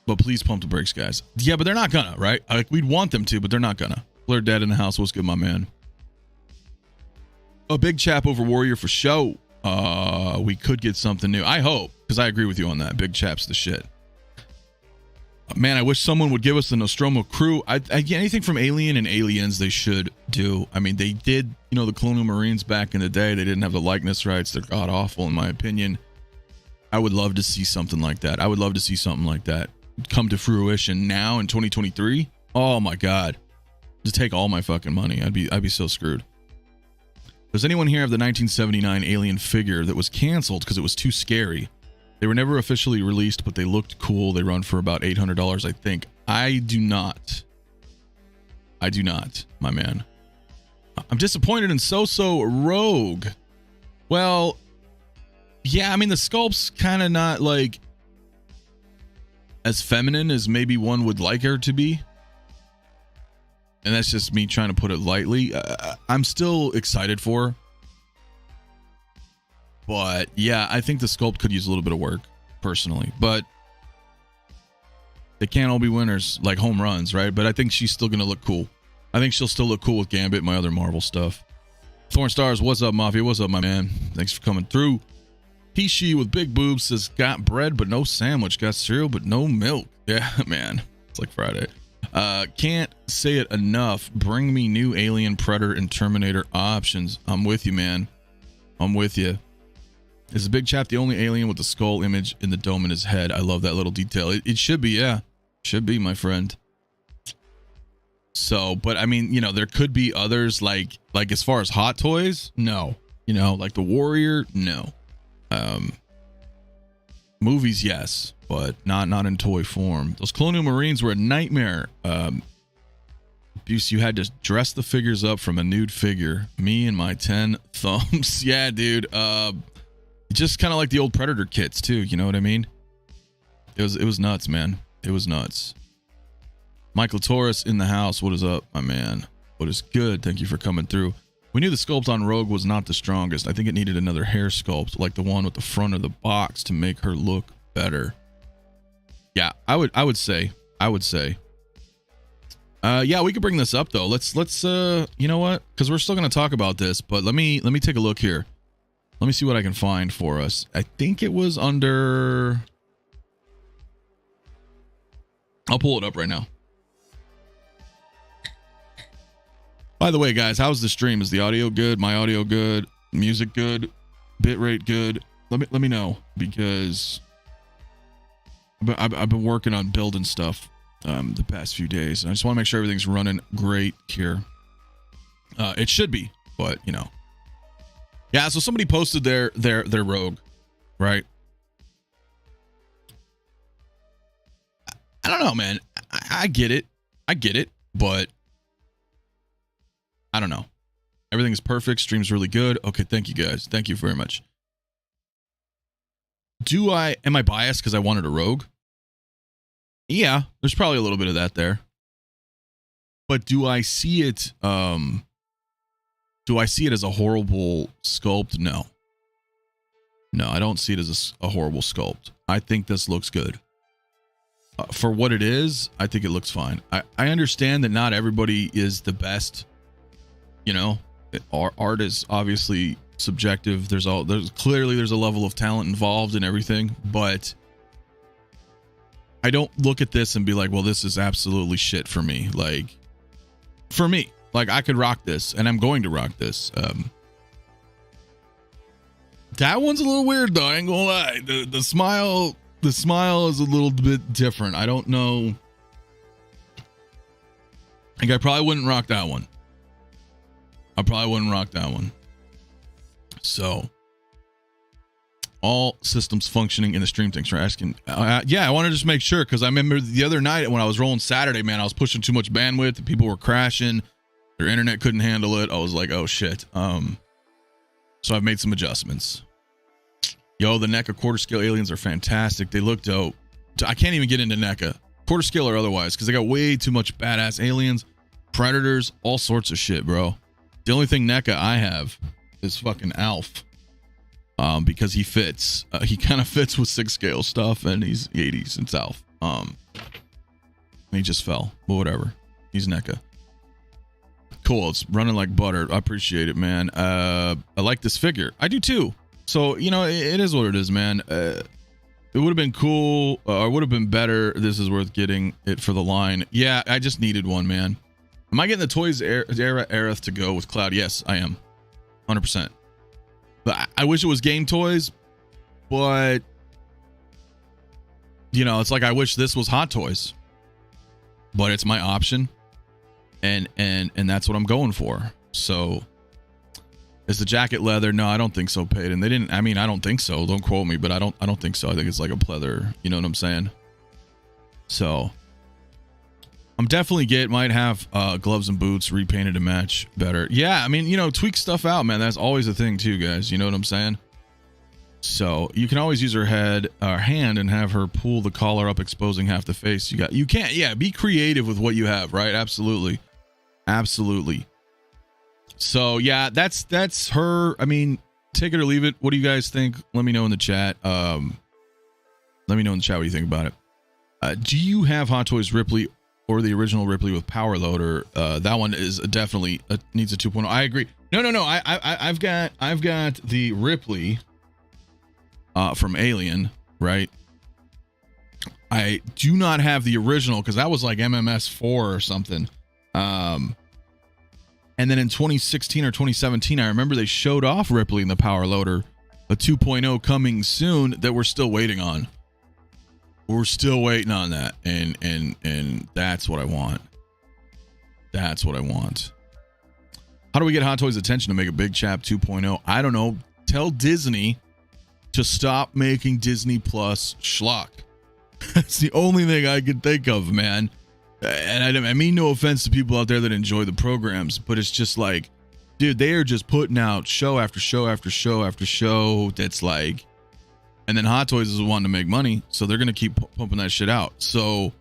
but please pump the brakes, guys. Yeah, but they're not gonna, right? Like, we'd want them to, but they're not gonna. Blur Dad in the house. What's good, my man? A big chap over Warrior for show. We could get something new. I hope, because I agree with you on that. Big chap's the shit. Man, I wish someone would give us the Nostromo crew. Anything from Alien and Aliens they should do. I mean, they did, you know, the Colonial Marines back in the day. They didn't have the likeness rights. They're god-awful, in my opinion. I would love to see something like that. I would love to see something like that come to fruition now in 2023. Oh, my God. Just take all my fucking money. I'd be so screwed. Does anyone here have the 1979 Alien figure that was canceled because it was too scary? They were never officially released, but they looked cool. They run for about $800, I think. I do not. I do not, my man. I'm disappointed in So-So Rogue. Well, yeah, I mean, the sculpt's kind of not, like, as feminine as maybe one would like her to be. And that's just me trying to put it lightly. I'm still excited for her. But yeah, I think the sculpt could use a little bit of work, personally. But they can't all be winners, like home runs, right? But I think she's still going to look cool. I think she'll still look cool with Gambit, my other Marvel stuff. Thorn Stars, what's up, Mafia? What's up, my man? Thanks for coming through. Pishi with big boobs says, got bread but no sandwich. Got cereal but no milk. Yeah, man. It's like Friday. Can't say it enough. Bring me new Alien, Predator, and Terminator options. I'm with you, man. I'm with you. Is the big chap the only alien with the skull image in the dome in his head? I love that little detail. It should be, yeah. Should be, my friend. So, but I mean, you know, there could be others like as far as Hot Toys, no. You know, like the Warrior, no. Movies, yes, but not in toy form. Those Colonial Marines were a nightmare. Abuse, you had to dress the figures up from a nude figure. Me and my 10 thumbs. Yeah, dude. Just kind of like the old Predator kits too, you know what I mean? It was nuts, man. It was nuts. Michael Torres in the house. What is up, my man? What is good? Thank you for coming through. We knew the sculpt on Rogue was not the strongest. I think it needed another hair sculpt, like the one with the front of the box, to make her look better. Yeah, I would say I would say. Yeah, we could bring this up though. Let's you know what? Because we're still gonna talk about this, but let me take a look here. Let me see what I can find for us. I think it was under. I'll pull it up right now. By the way, guys, how's the stream? Is the audio good? My audio good? Music good? Bitrate good? Let me know, because I've been working on building stuff the past few days, and I just want to make sure everything's running great here. It should be, but you know. Yeah, so somebody posted their rogue, right? I don't know, man. I get it, but I don't know. Everything is perfect. Stream's really good. Okay, thank you guys. Thank you very much. Am I biased because I wanted a rogue? Yeah, there's probably a little bit of that there. But do I see it as a horrible sculpt? No. No, I don't see it as a horrible sculpt. I think this looks good. For what it is, I think it looks fine. I understand that not everybody is the best. You know, art is obviously subjective. There's a level of talent involved in everything, but I don't look at this and be like, well, this is absolutely shit for me. Like, for me, like, I could rock this, and I'm going to rock this. That one's a little weird though, I ain't gonna lie. The smile is a little bit different. I don't know. Like, I probably wouldn't rock that one. So, all systems functioning in the stream. Thanks for asking. Yeah, I want to just make sure, because I remember the other night when I was rolling Saturday, man, I was pushing too much bandwidth and people were crashing. Their internet couldn't handle it. I was like, oh shit. So I've made some adjustments. Yo, the NECA quarter scale aliens are fantastic. They look dope. I can't even get into NECA, quarter scale or otherwise, because they got way too much badass aliens, predators, all sorts of shit, bro. The only thing NECA I have is fucking Alf, because he fits. He kind of fits with 6 scale stuff, and he's 80s. It's Alf. He just fell, but whatever. He's NECA. Cool. It's running like butter. I appreciate it, man. I like this figure. I do too. So, you know, it is what it is, man. It would have been cool. It would have been better. This is worth getting it for the line. Yeah, I just needed one, man. Am I getting the Toys Era Aerith to go with Cloud? Yes, I am. 100%. But I wish it was Game Toys, but you know, it's like I wish this was Hot Toys. But it's my option. And that's what I'm going for. So, is the jacket leather? No, I don't think so, Peyton. They didn't. I mean, I don't think so. Don't quote me, but I don't think so. I think it's like a pleather. You know what I'm saying? So, I'm definitely might have gloves and boots repainted to match better. Yeah, I mean, you know, tweak stuff out, man. That's always a thing too, guys. You know what I'm saying? So you can always use her hand and have her pull the collar up, exposing half the face. You can't. Yeah, be creative with what you have, right? Absolutely. So yeah, that's her. I mean, take it or leave it. What do you guys think? Let me know in the chat. Let me know in the chat what you think about it. Do you have Hot Toys Ripley or the original Ripley with power loader? That one is definitely needs a 2.0. I agree. No. I've got the Ripley from Alien, right? I do not have the original because that was like MMS4 or something. And then in 2016 or 2017, I remember they showed off Ripley in the power loader, a 2.0 coming soon that we're still waiting on. We're still waiting on that, and that's what I want. That's what I want. How do we get Hot Toys' attention to make a Big Chap 2.0? I don't know. Tell Disney to stop making Disney Plus schlock. That's the only thing I can think of, man. And I mean no offense to people out there that enjoy the programs, but it's just like, dude, they are just putting out show after show after show after show that's like, and then Hot Toys is wanting to make money, so they're going to keep pumping that shit out. So,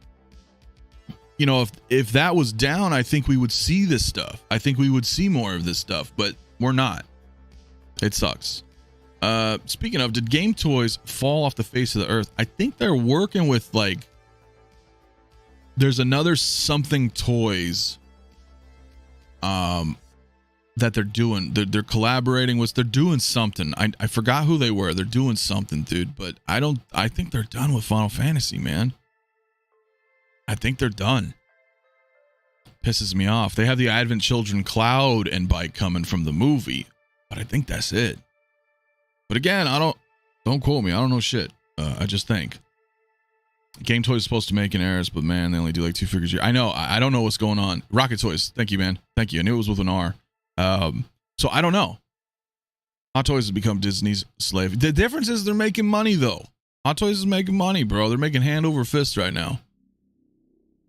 you know, if that was down, I think we would see this stuff. I think we would see more of this stuff, but we're not. It sucks. Speaking of, did Game Toys fall off the face of the earth? I think they're working with like there's another something toys that they're doing. They're collaborating with, they're doing something. I forgot who they were. They're doing something, dude, but I think they're done with Final Fantasy, man. I think they're done. Pisses me off. They have the Advent Children Cloud and Bike coming from the movie, but I think that's it. But again, don't quote me. I don't know shit. I just think Game Toys is supposed to make an errors, but man, they only do like 2 figures a year. I know. I don't know what's going on. Rocket Toys. Thank you, man. Thank you. I knew it was with an R. So I don't know. Hot Toys has become Disney's slave. The difference is they're making money though. Hot Toys is making money, bro. They're making hand over fist right now.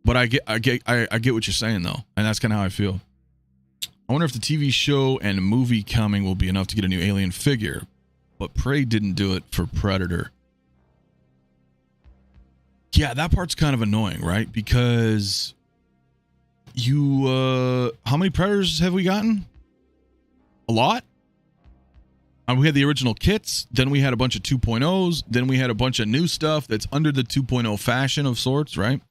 But I get what you're saying though, and that's kind of how I feel. I wonder if the TV show and movie coming will be enough to get a new Alien figure, but Prey didn't do it for Predator. Yeah, that part's kind of annoying, right? Because how many Predators have we gotten? A lot. We had the original kits, then we had a bunch of 2.0s, then we had a bunch of new stuff that's under the 2.0 fashion of sorts, right?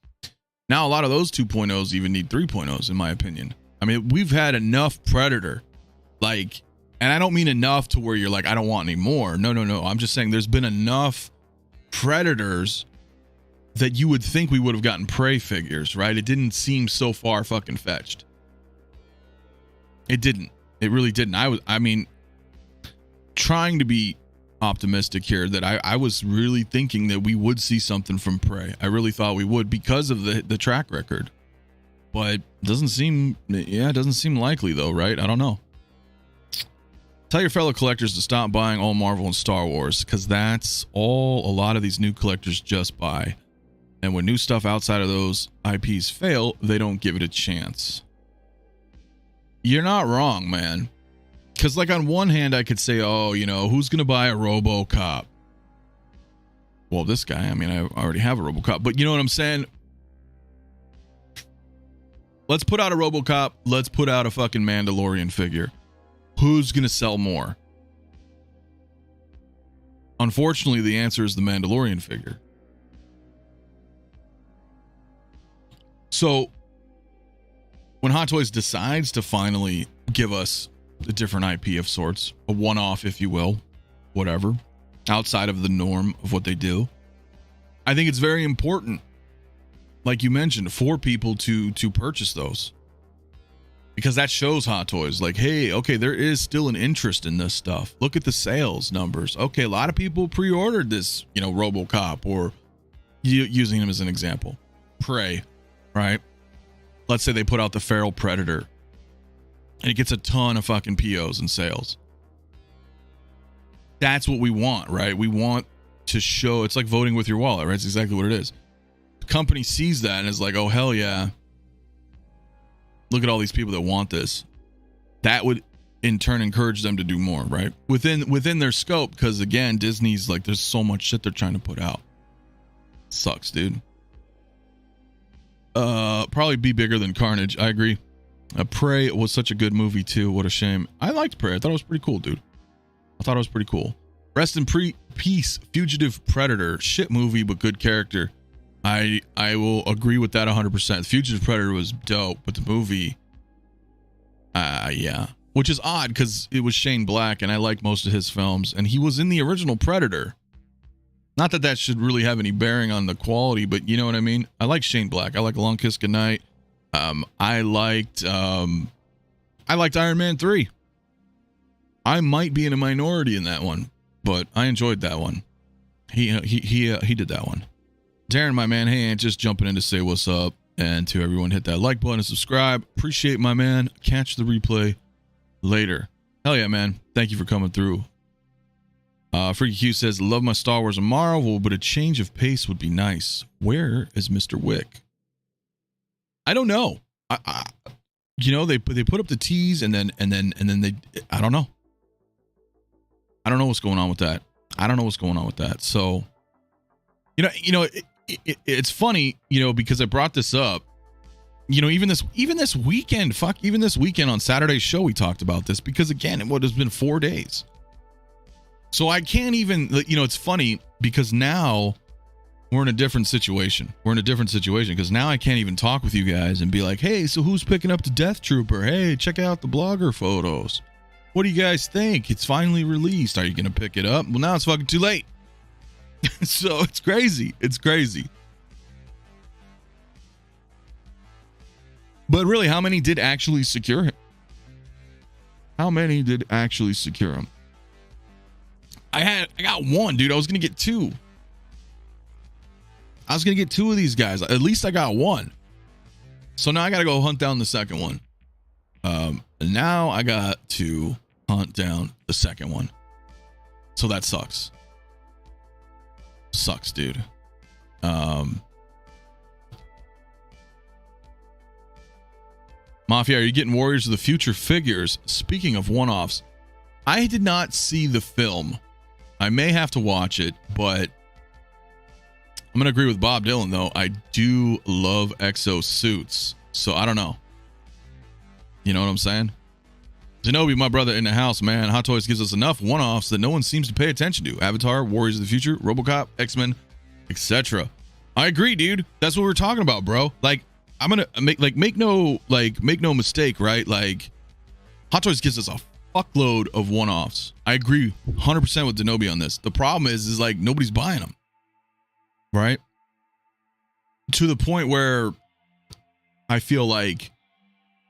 Now a lot of those 2.0s even need 3.0s in my opinion. I mean, we've had enough Predator, like, and I don't mean enough to where you're like, I don't want any more. No. I'm just saying there's been enough Predators that you would think we would have gotten Prey figures, right? It didn't seem so far fucking fetched. It didn't. It really didn't. I mean, trying to be optimistic here, that I was really thinking that we would see something from Prey. I really thought we would because of the track record. But it doesn't seem likely though, right? I don't know. Tell your fellow collectors to stop buying all Marvel and Star Wars, because that's all a lot of these new collectors just buy. And when new stuff outside of those IPs fail, they don't give it a chance. You're not wrong, man. Because like on one hand, I could say, oh, you know, who's going to buy a RoboCop? Well, this guy, I mean, I already have a RoboCop. But you know what I'm saying? Let's put out a RoboCop. Let's put out a fucking Mandalorian figure. Who's going to sell more? Unfortunately, the answer is the Mandalorian figure. So when Hot Toys decides to finally give us a different IP of sorts, a one-off, if you will, whatever, outside of the norm of what they do, I think it's very important, like you mentioned, for people to purchase those, because that shows Hot Toys like, hey, okay, there is still an interest in this stuff. Look at the sales numbers. Okay, a lot of people pre-ordered this, you know, RoboCop, or using him as an example, Prey, right? Let's say they put out the Feral Predator and it gets a ton of fucking POs and sales. That's what we want, right? We want to show, it's like voting with your wallet, right? It's exactly what it is. The company sees that and is like, oh, hell yeah. Look at all these people that want this. That would in turn encourage them to do more, right? Within their scope, because again, Disney's like, there's so much shit they're trying to put out. Sucks, dude. Probably be bigger than Carnage. I agree. Prey was such a good movie too. What a shame. I liked Prey. I thought it was pretty cool, dude. I thought it was pretty cool. Rest in peace, Fugitive Predator. Shit movie, but good character. I will agree with that 100%. Fugitive Predator was dope, but the movie, yeah. Which is odd because it was Shane Black, and I like most of his films, and he was in the original Predator. Not that that should really have any bearing on the quality, but you know what I mean? I like Shane Black. I like A Long Kiss Goodnight. I liked Iron Man 3. I might be in a minority in that one, but I enjoyed that one. He did that one. Darren, my man, hey, Aunt, just jumping in to say what's up, and to everyone, hit that like button and subscribe. Appreciate my man. Catch the replay later. Hell yeah, man. Thank you for coming through. Freaky Q says, love my Star Wars and Marvel, but a change of pace would be nice. Where is Mr. Wick? I don't know. You know, they put up the tease and then they, I don't know. I don't know what's going on with that. So, you know, it's funny, you know, because I brought this up, you know, even this weekend on Saturday's show, we talked about this because again, it has been 4 days. So I can't even, you know, it's funny because now we're in a different situation. We're in a different situation because now I can't even talk with you guys and be like, hey, so who's picking up the Death Trooper? Hey, check out the blogger photos. What do you guys think? It's finally released. Are you going to pick it up? Well, now it's fucking too late. So it's crazy. It's crazy. But really, how many did actually secure him? How many did actually secure him? I got one, dude. I was going to get two. I was going to get two of these guys. At least I got one. So now I got to go hunt down the second one. Now I got to hunt down the second one. So that sucks. Sucks, dude. Mafia, are you getting Warriors of the Future figures? Speaking of one-offs, I did not see the film. I may have to watch it, but I'm going to agree with Bob Dylan, though. I do love exo suits, so I don't know. You know what I'm saying? 𝗕𝗏𝗓, my brother in the house, man. Hot Toys gives us enough one-offs that no one seems to pay attention to. Avatar, Warriors of the Future, RoboCop, X-Men, etc. I agree, dude. That's what we're talking about, bro. Like, I'm gonna make no mistake, right? Like, Hot Toys gives us a fuckload of one-offs. I agree 100% with 𝗕𝗏𝗓 on this. The problem is like nobody's buying them, right? To the point where I feel like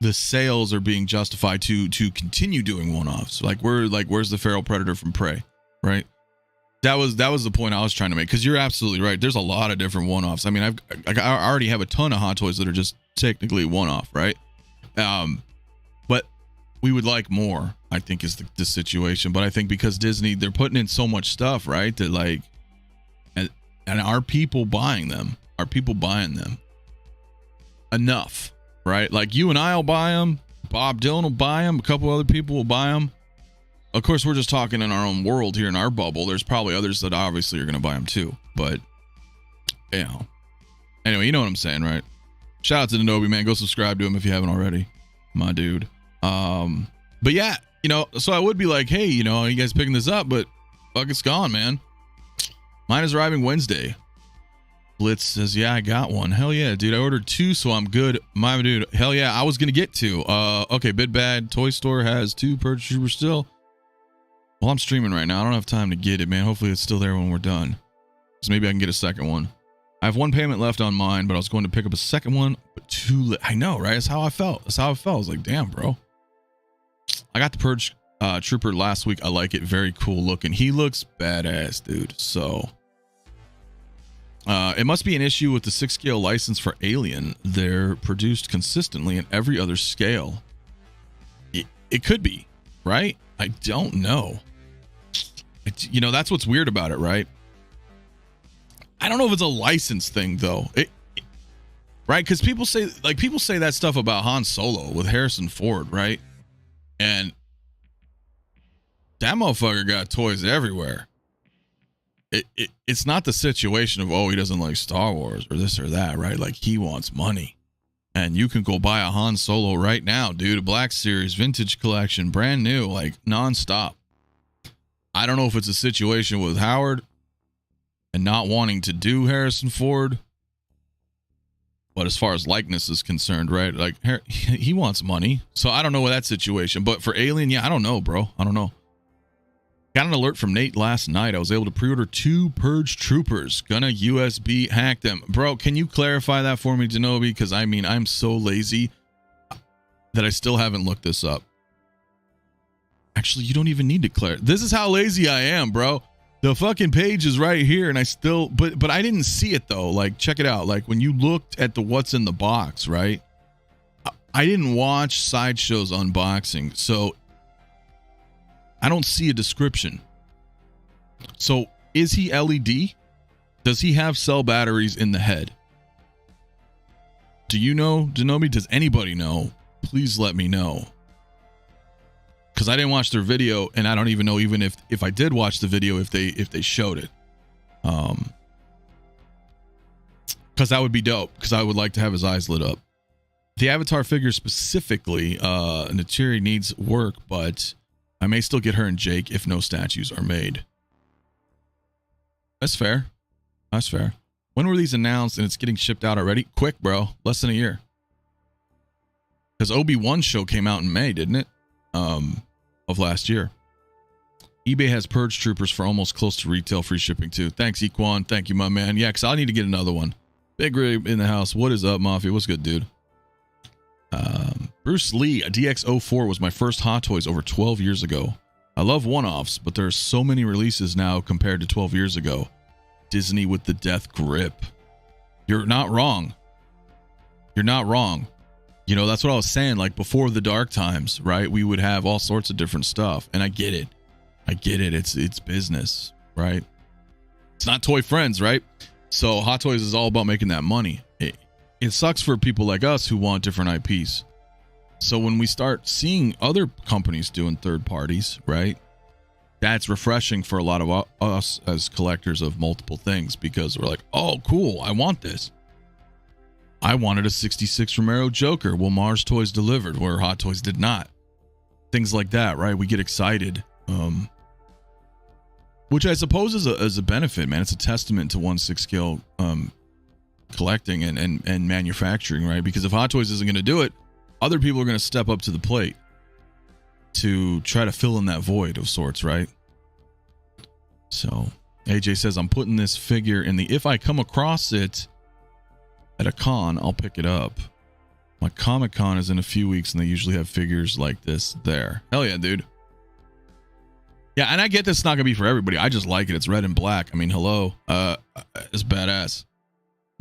the sales are being justified to continue doing one-offs. Like, where's the feral predator from Prey, right? That was the point I was trying to make, because you're absolutely right. There's a lot of different one-offs. I mean, I already have a ton of Hot Toys that are just technically one-off, right? But we would like more, I think, is the situation. But I think because Disney, they're putting in so much stuff, right? That like, and are people buying them? Are people buying them enough? Right? Like, you and I'll buy them. Bob Dylan will buy them. A couple other people will buy them. Of course, we're just talking in our own world here in our bubble. There's probably others that obviously are going to buy them too. But, you know. Anyway, you know what I'm saying, right? Shout out to 𝗕𝗏𝗓, man. Go subscribe to him if you haven't already. My dude. But yeah, you know, so I would be like, hey, you know, are you guys picking this up? But fuck, it's gone, man. Mine is arriving Wednesday. Blitz says, yeah, I got one. Hell yeah, dude. I ordered two, so I'm good. My dude, hell yeah, I was going to get two. Okay, Bid Bad Toy Store has two Purge Troopers still. Well, I'm streaming right now. I don't have time to get it, man. Hopefully it's still there when we're done. So maybe I can get a second one. I have one payment left on mine, but I was going to pick up a second one, but too late. I know, right? That's how I felt. That's how I felt. I was like, damn, bro. I got the Purge Trooper last week. I like it. Very cool looking. He looks badass, dude. So... it must be an issue with the 6 scale license for Alien. They're produced consistently in every other scale. It could be, right? I don't know. You know, that's what's weird about it, right? I don't know if it's a license thing, though. Right? Because people say that stuff about Han Solo with Harrison Ford, right? And that motherfucker got toys everywhere. It's not the situation of, oh, he doesn't like Star Wars or this or that, right? Like, he wants money. And you can go buy a Han Solo right now, dude. A Black Series, vintage collection, brand new, like nonstop. I don't know if it's a situation with Howard and not wanting to do Harrison Ford. But as far as likeness is concerned, right? Like, he wants money. So I don't know that situation. But for Alien, yeah, I don't know, bro. I don't know. Got an alert from Nate last night. I was able to pre-order 2 Purge Troopers. Gonna USB hack them. Bro, can you clarify that for me, 𝗕𝗏𝗓? Because, I mean, I'm so lazy that I still haven't looked this up. Actually, you don't even need to clarify. This is how lazy I am, bro. The fucking page is right here, and I still... But I didn't see it, though. Like, check it out. Like, when you looked at the what's in the box, right? I didn't watch Sideshow's unboxing, so... I don't see a description. So, is he LED? Does he have cell batteries in the head? Do you know, 𝗕𝗏𝗓? Does anybody know? Please let me know. Because I didn't watch their video, and I don't even know even if I did watch the video, if they showed it. Because that would be dope, because I would like to have his eyes lit up. The Avatar figure specifically, 𝗕𝗏𝗓 needs work, but... I may still get her and Jake if no statues are made. That's fair. That's fair. When were these announced and it's getting shipped out already? Quick, bro. Less than a year. Because Obi-Wan show came out in May, didn't it? Of last year. eBay has Purge Troopers for almost close to retail, free shipping too. Thanks, Equan. Thank you, my man. Yeah, because I need to get another one. Big Rig in the house. What is up, Mafia? What's good, dude? Bruce Lee, a DX04 was my first Hot Toys over 12 years ago. I love one-offs, but there's so many releases now compared to 12 years ago. Disney with the death grip. You're not wrong. You're not wrong. You know, that's what I was saying. Like before the dark times, right? We would have all sorts of different stuff. And I get it. I get it. It's business, right? It's not toy friends, right? So Hot Toys is all about making that money. It sucks for people like us who want different IPs. So when we start seeing other companies doing third parties, right? That's refreshing for a lot of us as collectors of multiple things, because we're like, oh, cool. I want this. I wanted a 66 Romero Joker. Well, Mars Toys delivered where Hot Toys did not. Things like that, right? We get excited. Which I suppose is a benefit, man. It's a testament to 1/6 scale collecting and manufacturing, right? Because if Hot Toys isn't going to do it, other people are going to step up to the plate to try to fill in that void of sorts, right? So AJ says, I'm putting this figure in the, if I come across it at a con, I'll pick it up. My Comic-Con is in a few weeks and they usually have figures like this there. Hell yeah, dude. Yeah, and I get this not going to be for everybody. I just like it. It's red and black. I mean, hello. It's badass.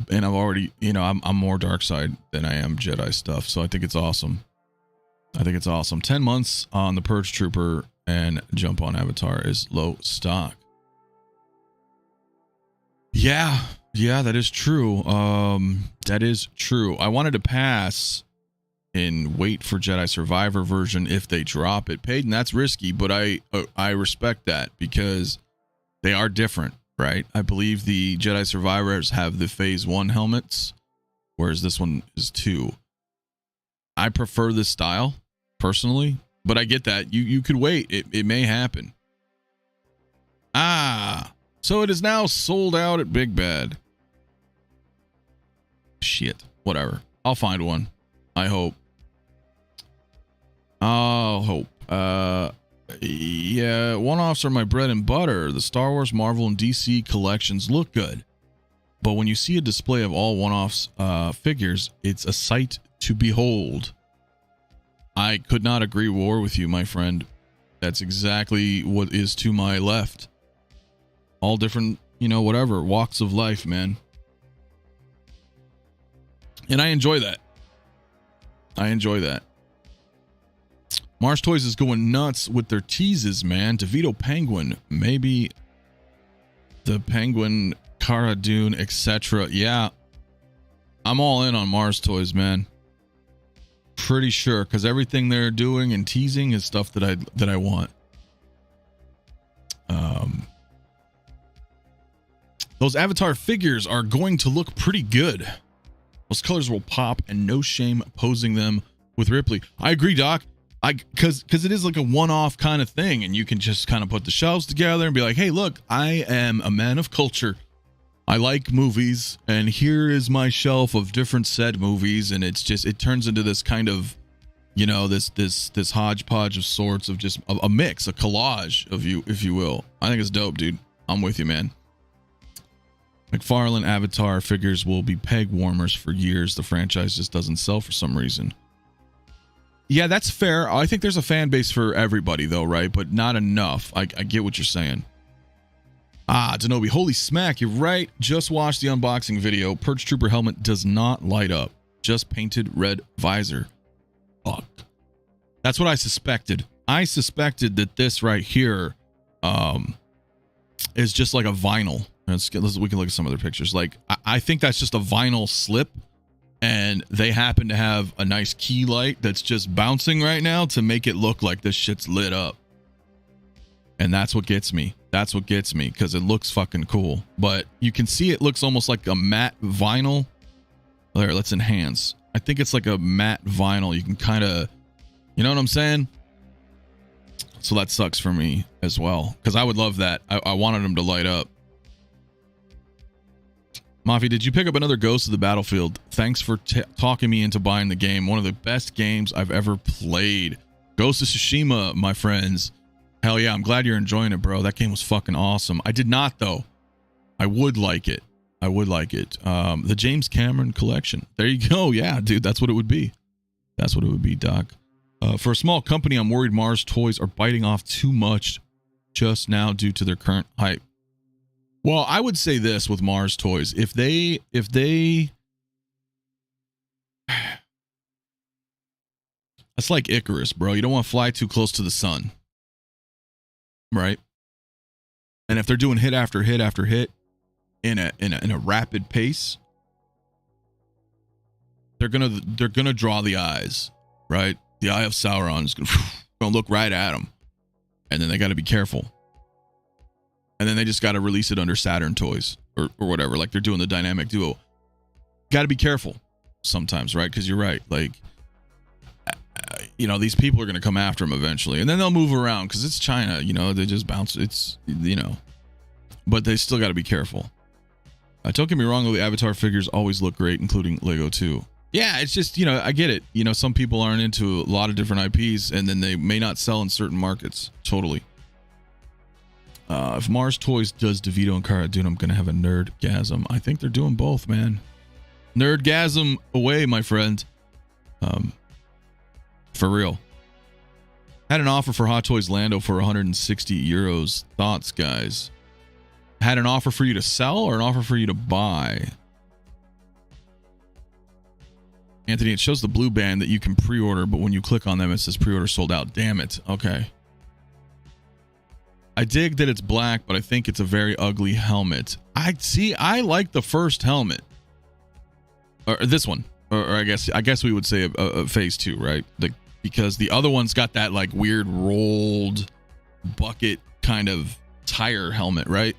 And I've already, you know, I'm more dark side than I am Jedi stuff. So I think it's awesome. I think it's awesome. 10 months on the Purge Trooper and Jump on Avatar is low stock. Yeah, that is true. That is true. I wanted to pass and wait for Jedi Survivor version if they drop it. Paid, and that's risky, but I respect that because they are different. Right, I believe the Jedi Survivors have the Phase 1 helmets, whereas this one is 2. I prefer this style personally, but I get that you could wait. It may happen. So it is now sold out at Big Bad. Shit, whatever. I'll find one. I hope. I'll hope. Yeah, one-offs are my bread and butter. The Star Wars, Marvel, and DC collections look good. But when you see a display of all one-offs figures, it's a sight to behold. I could not agree more with you, my friend. That's exactly what is to my left. All different, you know, whatever, walks of life, man. And I enjoy that. I enjoy that. Mars Toys is going nuts with their teases, man. Devito Penguin, maybe the Penguin, Cara Dune, etc. Yeah, I'm all in on Mars Toys, man. Pretty sure, because everything they're doing and teasing is stuff that I want. Those Avatar figures are going to look pretty good. Those colors will pop, and no shame posing them with Ripley. I agree, Doc. Because it is like a one-off kind of thing, and you can just kind of put the shelves together and be like, hey, look, I am a man of culture. I like movies, and here is my shelf of different said movies, and it's just, it turns into this kind of, you know, this hodgepodge of sorts of just a mix, a collage of you, if you will. I think it's dope, dude. I'm with you, man. McFarlane Avatar figures will be peg warmers for years. The franchise just doesn't sell for some reason. Yeah, that's fair. I think there's a fan base for everybody, though, right? But not enough. I get what you're saying. Denobi, holy smack, you're right. Just watched the unboxing video. Purge Trooper helmet does not light up. Just painted red visor. Fuck. That's what I suspected. I suspected that this right here is just like a vinyl. We can look at some other pictures. Like, I think that's just a vinyl slip. And they happen to have a nice key light that's just bouncing right now to make it look like this shit's lit up. And that's what gets me. That's what gets me, because it looks fucking cool. But you can see it looks almost like a matte vinyl. There, let's enhance. I think it's like a matte vinyl. You can kind of, you know what I'm saying? So that sucks for me as well, because I would love that. I wanted them to light up. Mafia, did you pick up another Ghost of the Battlefield? Thanks for talking me into buying the game. One of the best games I've ever played. Ghost of Tsushima, my friends. Hell yeah, I'm glad you're enjoying it, bro. That game was fucking awesome. I did not, though. I would like it. I would like it. The James Cameron collection. There you go. Yeah, dude, that's what it would be. That's what it would be, Doc. For a small company, I'm worried Mars Toys are biting off too much just now due to their current hype. Well, I would say this with Mars Toys. If they it's like Icarus, bro. You don't want to fly too close to the sun. Right? And if they're doing hit after hit after hit in a rapid pace, they're gonna draw the eyes, right? The eye of Sauron is gonna look right at them, and then they got to be careful. And then they just got to release it under Saturn Toys or whatever, like they're doing the Dynamic Duo. Got to be careful sometimes, right? Because you're right, like you know, these people are gonna come after them eventually, and then they'll move around because it's China, you know, they just bounce. It's, you know, but they still got to be careful. Don't get me wrong, though, the Avatar figures always look great, including Lego too. Yeah, it's just, you know, I get it. You know, some people aren't into a lot of different IPs, and then they may not sell in certain markets. Totally. If Mars Toys does Devito and Cara Dune, I'm going to have a nerdgasm. I think they're doing both, man. Nerdgasm away, my friend. For real. Had an offer for Hot Toys Lando for 160 euros. Thoughts, guys? Had an offer for you to sell or an offer for you to buy? Anthony, it shows the blue band that you can pre-order, but when you click on them, it says pre-order sold out. Damn it. Okay. I dig that it's black, but I think it's a very ugly helmet. I like the first helmet. Or this one. Or I guess we would say a phase 2, right? Because the other one's got that like weird rolled bucket kind of tire helmet, right?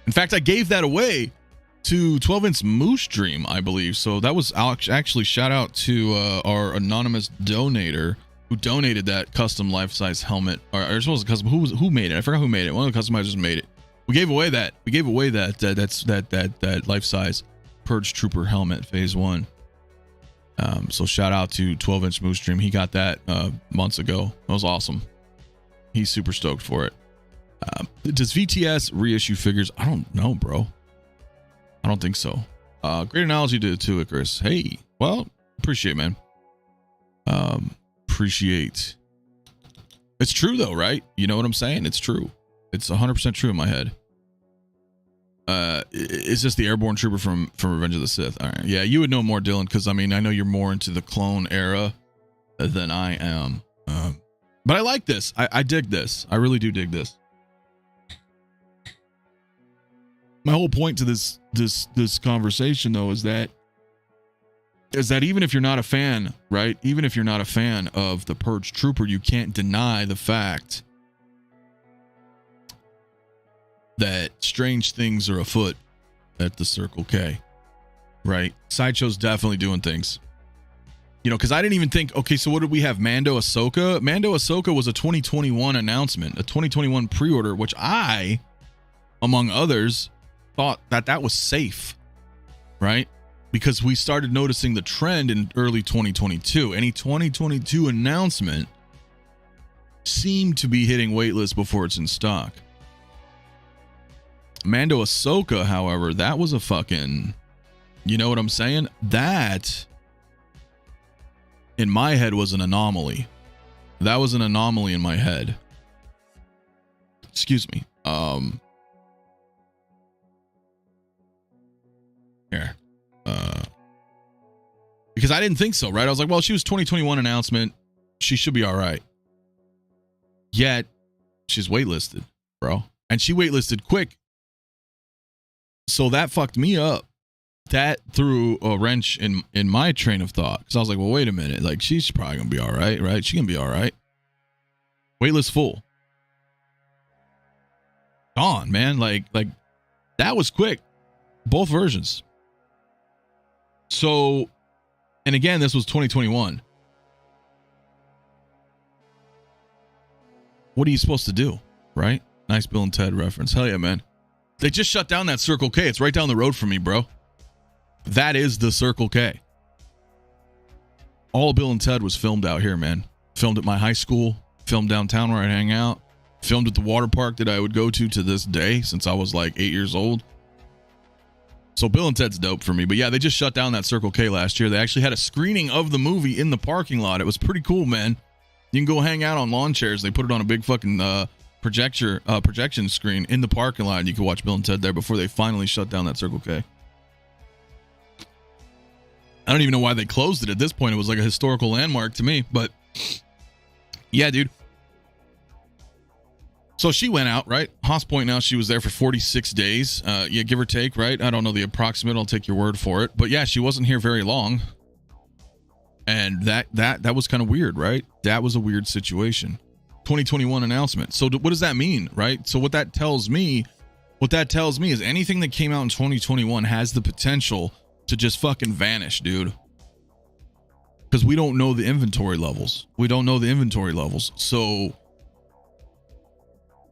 In fact, I gave that away to 12-inch Moose Dream, I believe. So that was actually shout out to our anonymous donator who donated that custom life-size helmet. Or I suppose a custom. Who made it? I forgot who made it. One of the customizers made it. We gave away that. We gave away that life-size Purge Trooper helmet, phase 1. So shout out to 12-inch Moose Dream. He got that months ago. That was awesome. He's super stoked for it. Does VTS reissue figures? I don't know, bro. I don't think so. Great analogy to Icarus. Hey, well, appreciate, man. Appreciate. It's true though, right? You know what I'm saying? It's true. It's 100% true in my head. It's just the airborne trooper from Revenge of the Sith. All right. Yeah, you would know more, Dylan, because I mean, I know you're more into the clone era than I am. But I like this. I dig this. I really do dig this. My whole point to this conversation though is that even if you're not a fan, right? Even if you're not a fan of the Purge Trooper, you can't deny the fact that strange things are afoot at the Circle K, right? Sideshow's definitely doing things. You know, because I didn't even think, okay, so what did we have? Mando Ahsoka? Mando Ahsoka was a 2021 announcement, a 2021 pre-order, which I, among others, thought that was safe, right? Because we started noticing the trend in early 2022. Any 2022 announcement seemed to be hitting waitlist before it's in stock. Mando Ahsoka, however, that was a fucking, you know what I'm saying? That, in my head, was an anomaly. That was an anomaly in my head. Excuse me. Here. Because I didn't think so, right? I was like, well, she was 2021 announcement. She should be all right. Yet, she's waitlisted, bro. And she waitlisted quick. So that fucked me up. That threw a wrench in my train of thought. Because I was like, well, wait a minute. Like, she's probably going to be all right, right? She can be all right. Waitlist full. Gone, man. Like that was quick. Both versions. So, and again, this was 2021. What are you supposed to do, right? Nice Bill and Ted reference. Hell yeah, man. They just shut down that Circle K. It's right down the road from me, bro. That is the Circle K. All Bill and Ted was filmed out here, man. Filmed at my high school, filmed downtown where I hang out, filmed at the water park that I would go to this day since I was like 8 years old. So Bill and Ted's dope for me. But yeah, they just shut down that Circle K last year. They actually had a screening of the movie in the parking lot. It was pretty cool, man. You can go hang out on lawn chairs. They put it on a big fucking projection screen in the parking lot. And you can watch Bill and Ted there before they finally shut down that Circle K. I don't even know why they closed it at this point. It was like a historical landmark to me. But yeah, dude. So she went out, right? Haas Point now, she was there for 46 days. Yeah, give or take, right? I don't know the approximate. I'll take your word for it. But yeah, she wasn't here very long. And that was kind of weird, right? That was a weird situation. 2021 announcement. So what does that mean, right? So what that tells me is anything that came out in 2021 has the potential to just fucking vanish, dude. Because we don't know the inventory levels. So,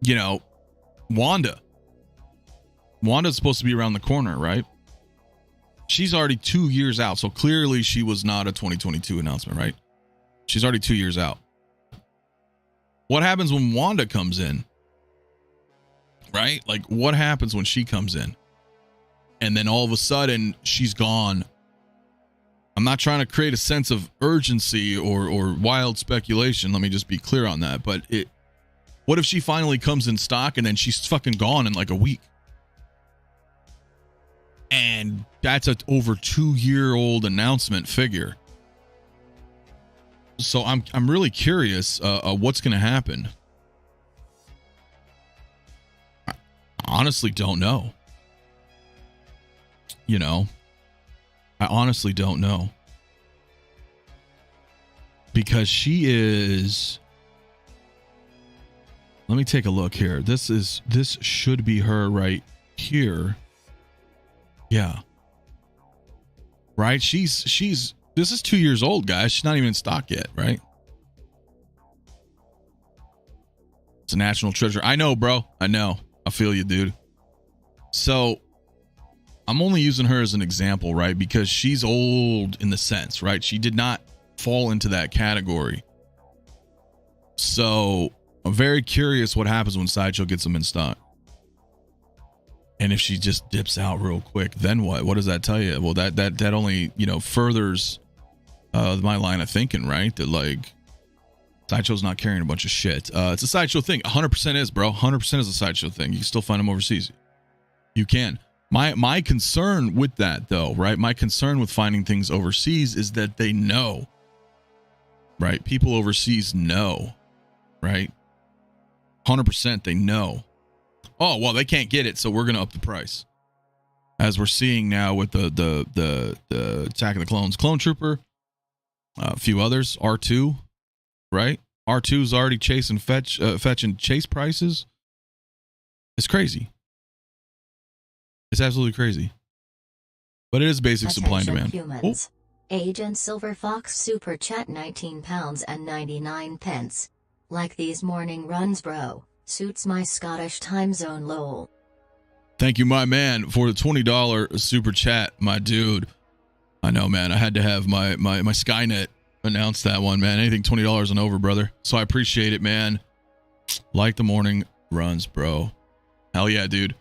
you know, Wanda's supposed to be around the corner, right? She's already 2 years out. So clearly she was not a 2022 announcement, right? She's already 2 years out. What happens when Wanda comes in? Right? Like, what happens when she comes in? And then all of a sudden she's gone. I'm not trying to create a sense of urgency or wild speculation. Let me just be clear on that. But what if she finally comes in stock and then she's fucking gone in like a week? And that's an over 2-year-old announcement figure. So I'm really curious what's going to happen. I honestly don't know. You know, I honestly don't know. Because she is... Let me take a look here. This should be her right here. Yeah. Right? She's this is 2 years old, guys. She's not even in stock yet, right? It's a national treasure. I know, bro. I know. I feel you, dude. So I'm only using her as an example, right? Because she's old in the sense, right? She did not fall into that category. So I'm very curious what happens when Sideshow gets them in stock. And if she just dips out real quick, then what? What does that tell you? Well, that only, you know, furthers my line of thinking, right? That like Sideshow's not carrying a bunch of shit. It's a Sideshow thing. 100% is, bro. 100% is a Sideshow thing. You can still find them overseas. You can. My concern with that, though, right? My concern with finding things overseas is that they know, right? People overseas know, right? 100% they know. Oh, well, they can't get it, so we're going to up the price. As we're seeing now with the Attack of the Clones Clone Trooper, a few others, R2, right? R2's already chasing fetching chase prices. It's crazy. It's absolutely crazy. But it is basic supply and demand. Humans. Oh. Agent Silver Fox Super Chat £19.99. Like these morning runs, bro. Suits my Scottish time zone, lol. Thank you, my man, for the $20 super chat, my dude. I know, man. I had to have my Skynet announce that one, man. Anything $20 and over, brother. So I appreciate it, man. Like the morning runs, bro. Hell yeah, dude.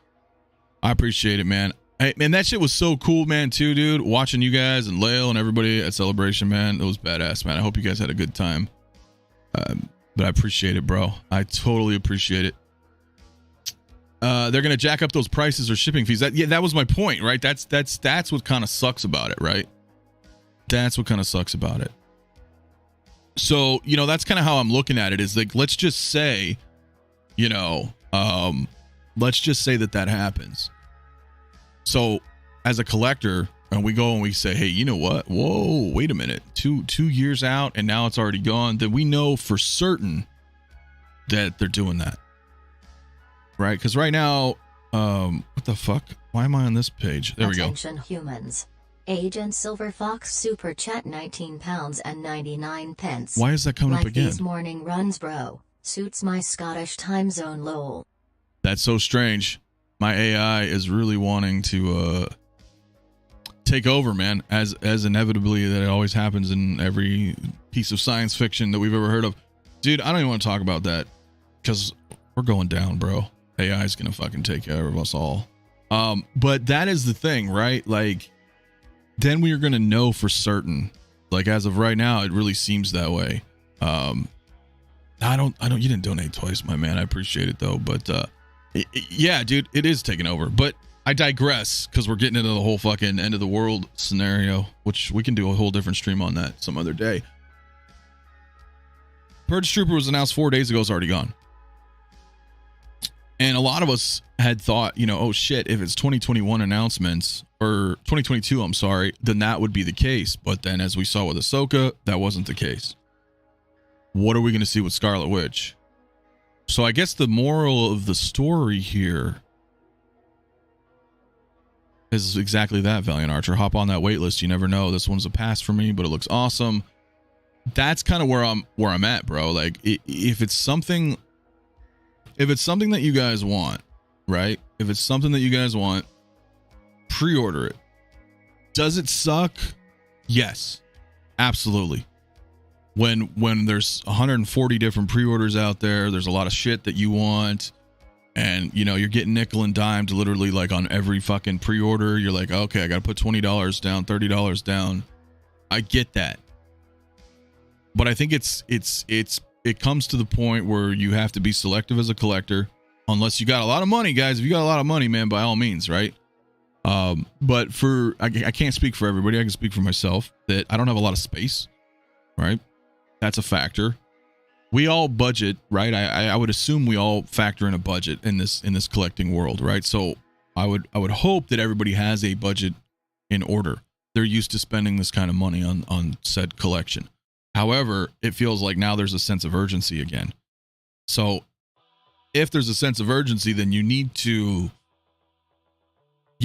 I appreciate it, man. Hey, man, that shit was so cool, man, too, dude. Watching you guys and Lael and everybody at Celebration, man. It was badass, man. I hope you guys had a good time. But I appreciate it, bro. I totally appreciate it. They're gonna jack up those prices or shipping fees. That was my point, right? That's what kind of sucks about it, right? That's what kind of sucks about it. So, you know, that's kind of how I'm looking at it. Is like, let's just say, you know, let's just say that happens. So, as a collector, and we go and we say, hey, you know what? Whoa, wait a minute. Two years out and now it's already gone. Then we know for certain that they're doing that. Right? Because right now, what the fuck? Why am I on this page? There we go. Attention humans. Agent Silver Fox Super Chat £19.99. Why is that coming up again? Like these morning runs, bro. Suits my Scottish time zone, lol. That's so strange. My AI is really wanting to take over, man, as inevitably that it always happens in every piece of science fiction that we've ever heard of. Dude, I don't even want to talk about that because we're going down, bro. AI is gonna fucking take care of us all. But that is the thing, right? Like, then we are gonna know for certain. Like, as of right now, it really seems that way. I don't. You didn't donate twice, my man. I appreciate it though. But yeah, dude, it is taking over. But I digress because we're getting into the whole fucking end of the world scenario, which we can do a whole different stream on that some other day. Purge Trooper was announced 4 days ago. It's already gone. And a lot of us had thought, you know, oh shit, if it's 2021 announcements or 2022, I'm sorry, then that would be the case. But then as we saw with Ahsoka, that wasn't the case. What are we going to see with Scarlet Witch? So I guess the moral of the story here is exactly that, Valiant Archer. Hop on that wait list. You never know. This one's a pass for me, but it looks awesome. That's kind of where I'm at, bro. Like, if it's something that you guys want, right? If it's something that you guys want, pre-order it. Does it suck? Yes, absolutely. When there's 140 different pre-orders out there, there's a lot of shit that you want. And, you know, you're getting nickel and dimed literally like on every fucking pre-order. You're like, okay, I got to put $20 down, $30 down. I get that. But I think it comes to the point where you have to be selective as a collector, unless you got a lot of money, guys. If you got a lot of money, man, by all means, right? But I can't speak for everybody. I can speak for myself that I don't have a lot of space, right? That's a factor. We all budget, right? I would assume we all factor in a budget in this collecting world, right? So I would hope that everybody has a budget in order. They're used to spending this kind of money on said collection. However, it feels like now there's a sense of urgency again. So if there's a sense of urgency, then you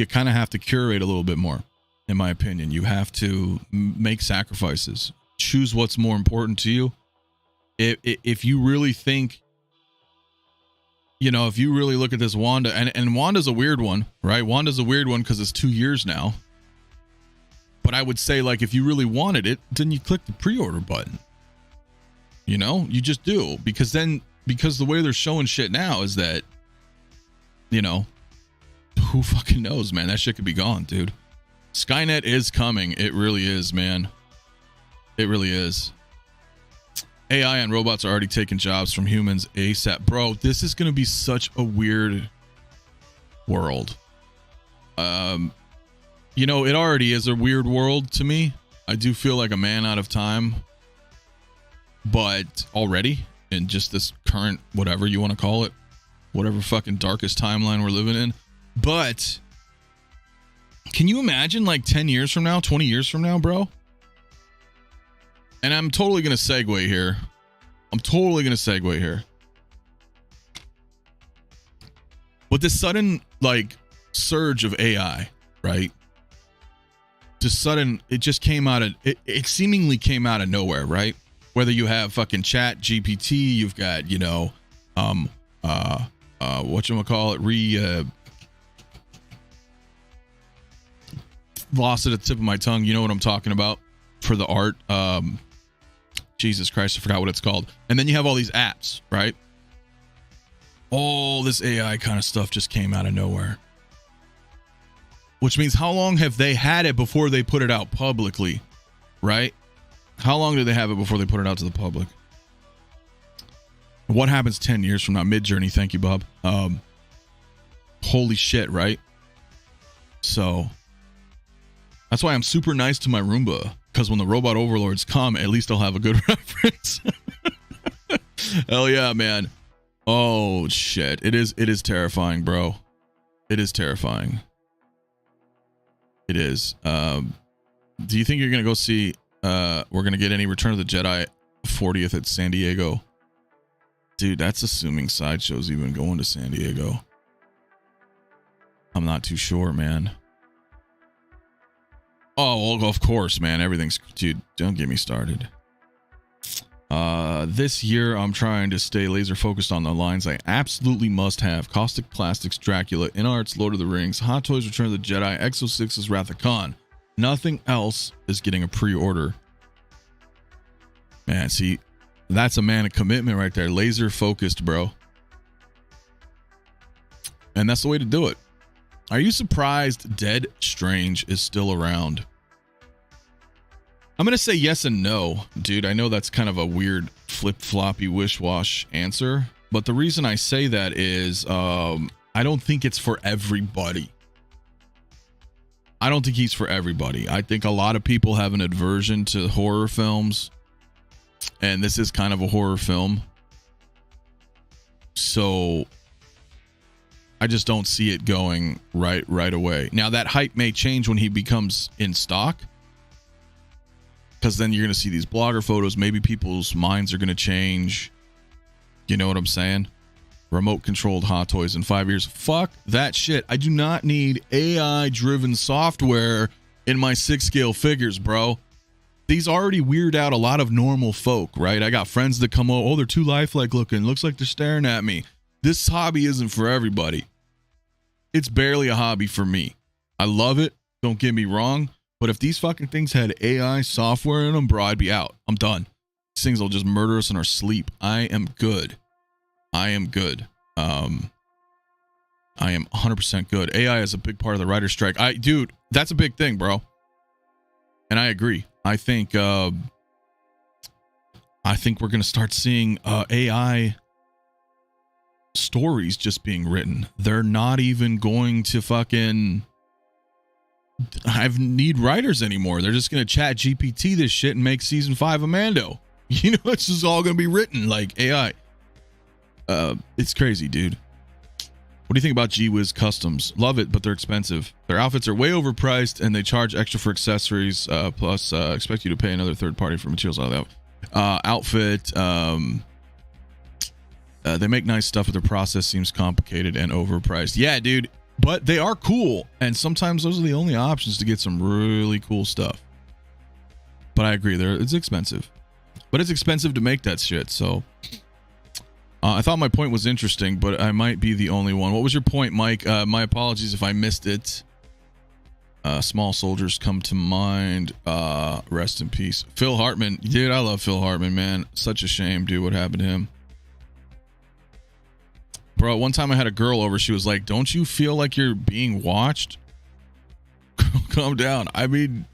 kind of have to curate a little bit more, in my opinion. You have to make sacrifices. Choose what's more important to you. If you really think, you know, if you really look at this Wanda, and Wanda's a weird one, right? Wanda's a weird one because it's 2 years now. But I would say, like, if you really wanted it, then you click the pre-order button. You know, you just do. Because the way they're showing shit now is that, you know, who fucking knows, man? That shit could be gone, dude. Skynet is coming. It really is, man. It really is. AI and robots are already taking jobs from humans ASAP. Bro, this is going to be such a weird world. You know, it already is a weird world to me. I do feel like a man out of time. But already, in just this current, whatever you want to call it, whatever fucking darkest timeline we're living in. But can you imagine like 10 years from now, 20 years from now, bro? And I'm totally going to segue here. But this sudden, like, surge of AI, right? It just came out of, it seemingly came out of nowhere, right? Whether you have fucking Chat GPT, you've got, you know, whatchamacallit, lost it at the tip of my tongue. You know what I'm talking about for the art. Jesus Christ, I forgot what it's called. And then you have all these apps, right? All this AI kind of stuff just came out of nowhere. Which means how long have they had it before they put it out publicly, right? How long did they have it before they put it out to the public? What happens 10 years from now? Mid-Journey, thank you, Bob. Holy shit, right? So that's why I'm super nice to my Roomba, because when the robot overlords come, at least I'll have a good reference. Hell yeah, man. Oh shit. It is terrifying, bro. It is terrifying. It is. Do you think you're gonna go see we're gonna get any Return of the Jedi 40th at San Diego? Dude, that's assuming Sideshow's even going to San Diego. I'm not too sure, man. Oh, well, of course, man. Everything's... Dude, don't get me started. This year, I'm trying to stay laser focused on the lines I absolutely must have. Caustic Plastics, Dracula, InArts, Lord of the Rings, Hot Toys, Return of the Jedi, Exo 6's Wrath of Khan. Nothing else is getting a pre-order. Man, see, that's a man of commitment right there. Laser focused, bro. And that's the way to do it. Are you surprised Dead Strange is still around? I'm going to say yes and no, dude. I know that's kind of a weird flip-floppy wish-wash answer. But the reason I say that is I don't think it's for everybody. I don't think he's for everybody. I think a lot of people have an aversion to horror films. And this is kind of a horror film. So I just don't see it going right away. Now, that hype may change when he becomes in stock. Because then you're going to see these blogger photos. Maybe people's minds are going to change. You know what I'm saying? Remote controlled hot toys in 5 years. Fuck that shit. I do not need AI driven software in my 6-scale figures, bro. These already weird out a lot of normal folk, right? I got friends that come over. Oh, they're too lifelike looking. Looks like they're staring at me. This hobby isn't for everybody. It's barely a hobby for me. I love it. Don't get me wrong. But if these fucking things had AI software in them, bro, I'd be out. I'm done. These things will just murder us in our sleep. I am good. I am good. I am 100% good. AI is a big part of the writer's strike. Dude, that's a big thing, bro. And I agree. I think we're going to start seeing AI stories just being written. They're not even going to fucking need writers anymore. They're just going to chat GPT this shit and make season 5 of Mando. You know, it's just all going to be written like AI. It's crazy, dude. What do you think about G-Wiz Customs? Love it, but they're expensive. Their outfits are way overpriced, and they charge extra for accessories. Plus, expect you to pay another third party for materials out of that outfit. They make nice stuff, but their process seems complicated and overpriced. Yeah, dude. But they are cool, and sometimes those are the only options to get some really cool stuff. But I agree, it's expensive. But it's expensive to make that shit, so... I thought my point was interesting, but I might be the only one. What was your point, Mike? My apologies if I missed it. Small soldiers come to mind. Rest in peace. Phil Hartman. Dude, I love Phil Hartman, man. Such a shame, dude, what happened to him. Bro, one time I had a girl over. She was like, don't you feel like you're being watched? Calm down. I mean,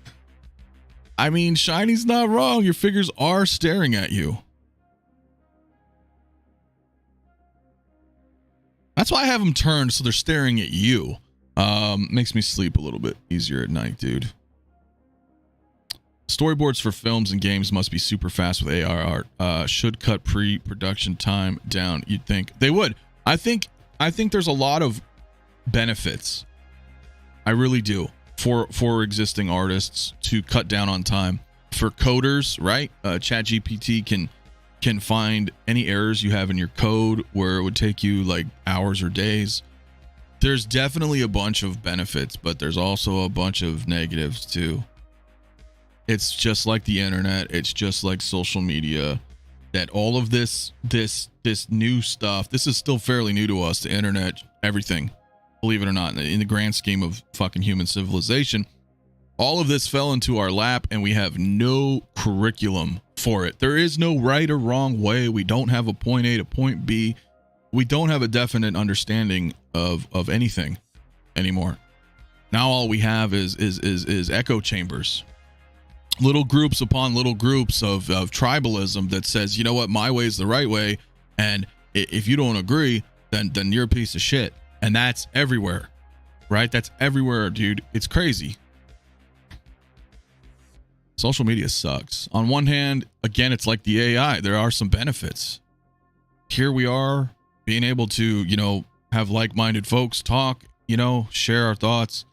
Shiny's not wrong. Your figures are staring at you. That's why I have them turned so they're staring at you. Makes me sleep a little bit easier at night, dude. Storyboards for films and games must be super fast with AR art. Should cut pre-production time down, you'd think. They would. I think there's a lot of benefits. I really do. For existing artists to cut down on time. For coders, right? ChatGPT can find any errors you have in your code where it would take you like hours or days. There's definitely a bunch of benefits, but there's also a bunch of negatives too. It's just like the internet. It's just like social media. That all of this new stuff, this is still fairly new to us, the internet, everything, believe it or not, in the grand scheme of fucking human civilization. All of this fell into our lap and we have no curriculum for it. There is no right or wrong way. We don't have a point A to point B. We don't have a definite understanding of anything anymore. Now all we have is echo chambers. Little groups upon little groups of tribalism that says, you know what, my way is the right way. And if you don't agree, then you're a piece of shit. And that's everywhere, right? That's everywhere, dude. It's crazy. Social media sucks. On one hand, again, it's like the AI. There are some benefits. Here we are being able to, you know, have like-minded folks talk, you know, share our thoughts.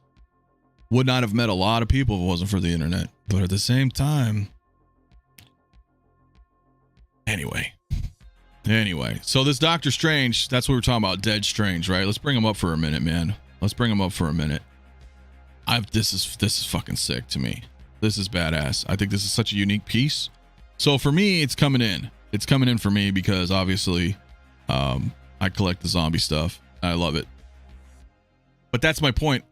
Would not have met a lot of people if it wasn't for the internet. But at the same time, anyway, so this Doctor Strange, that's what we're talking about, Dead Strange, right? Let's bring him up for a minute, man. Let's bring him up for a minute. This is fucking sick to me. This is badass. I think this is such a unique piece. So for me, it's coming in. It's coming in for me because obviously I collect the zombie stuff. I love it. But that's my point.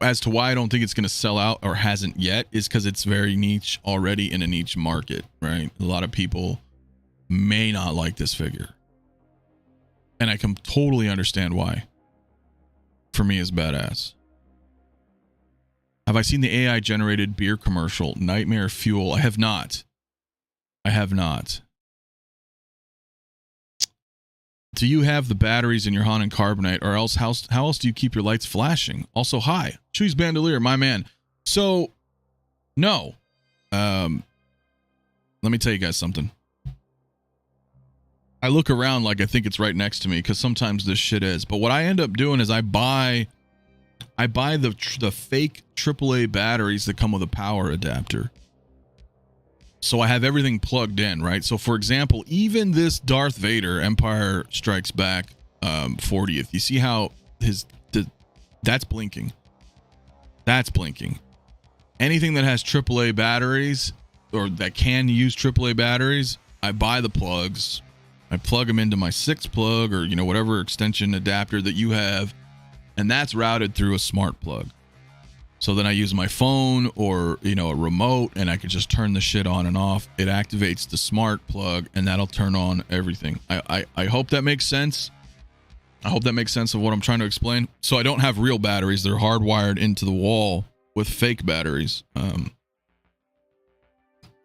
as to why I don't think it's going to sell out or hasn't yet is because it's very niche already in a niche market, right? A lot of people may not like this figure. And I can totally understand why. For me, it's badass. Have I seen the AI generated beer commercial, Nightmare Fuel? I have not. I have not. Do you have the batteries in your Hanan Carbonite, or else how else do you keep your lights flashing? Also, hi, Chewy's Bandolier, my man. So, no. Let me tell you guys something. I look around like I think it's right next to me because sometimes this shit is. But what I end up doing is I buy the fake AAA batteries that come with a power adapter. So I have everything plugged in, right? So for example, even this Darth Vader Empire Strikes Back 40th, you see how that's blinking. That's blinking. Anything that has AAA batteries or that can use AAA batteries, I buy the plugs. I plug them into my 6 plug or, you know, whatever extension adapter that you have, and that's routed through a smart plug. So then I use my phone or, you know, a remote, and I can just turn the shit on and off. It activates the smart plug, and that'll turn on everything. I hope that makes sense. I hope that makes sense of what I'm trying to explain. So I don't have real batteries. They're hardwired into the wall with fake batteries.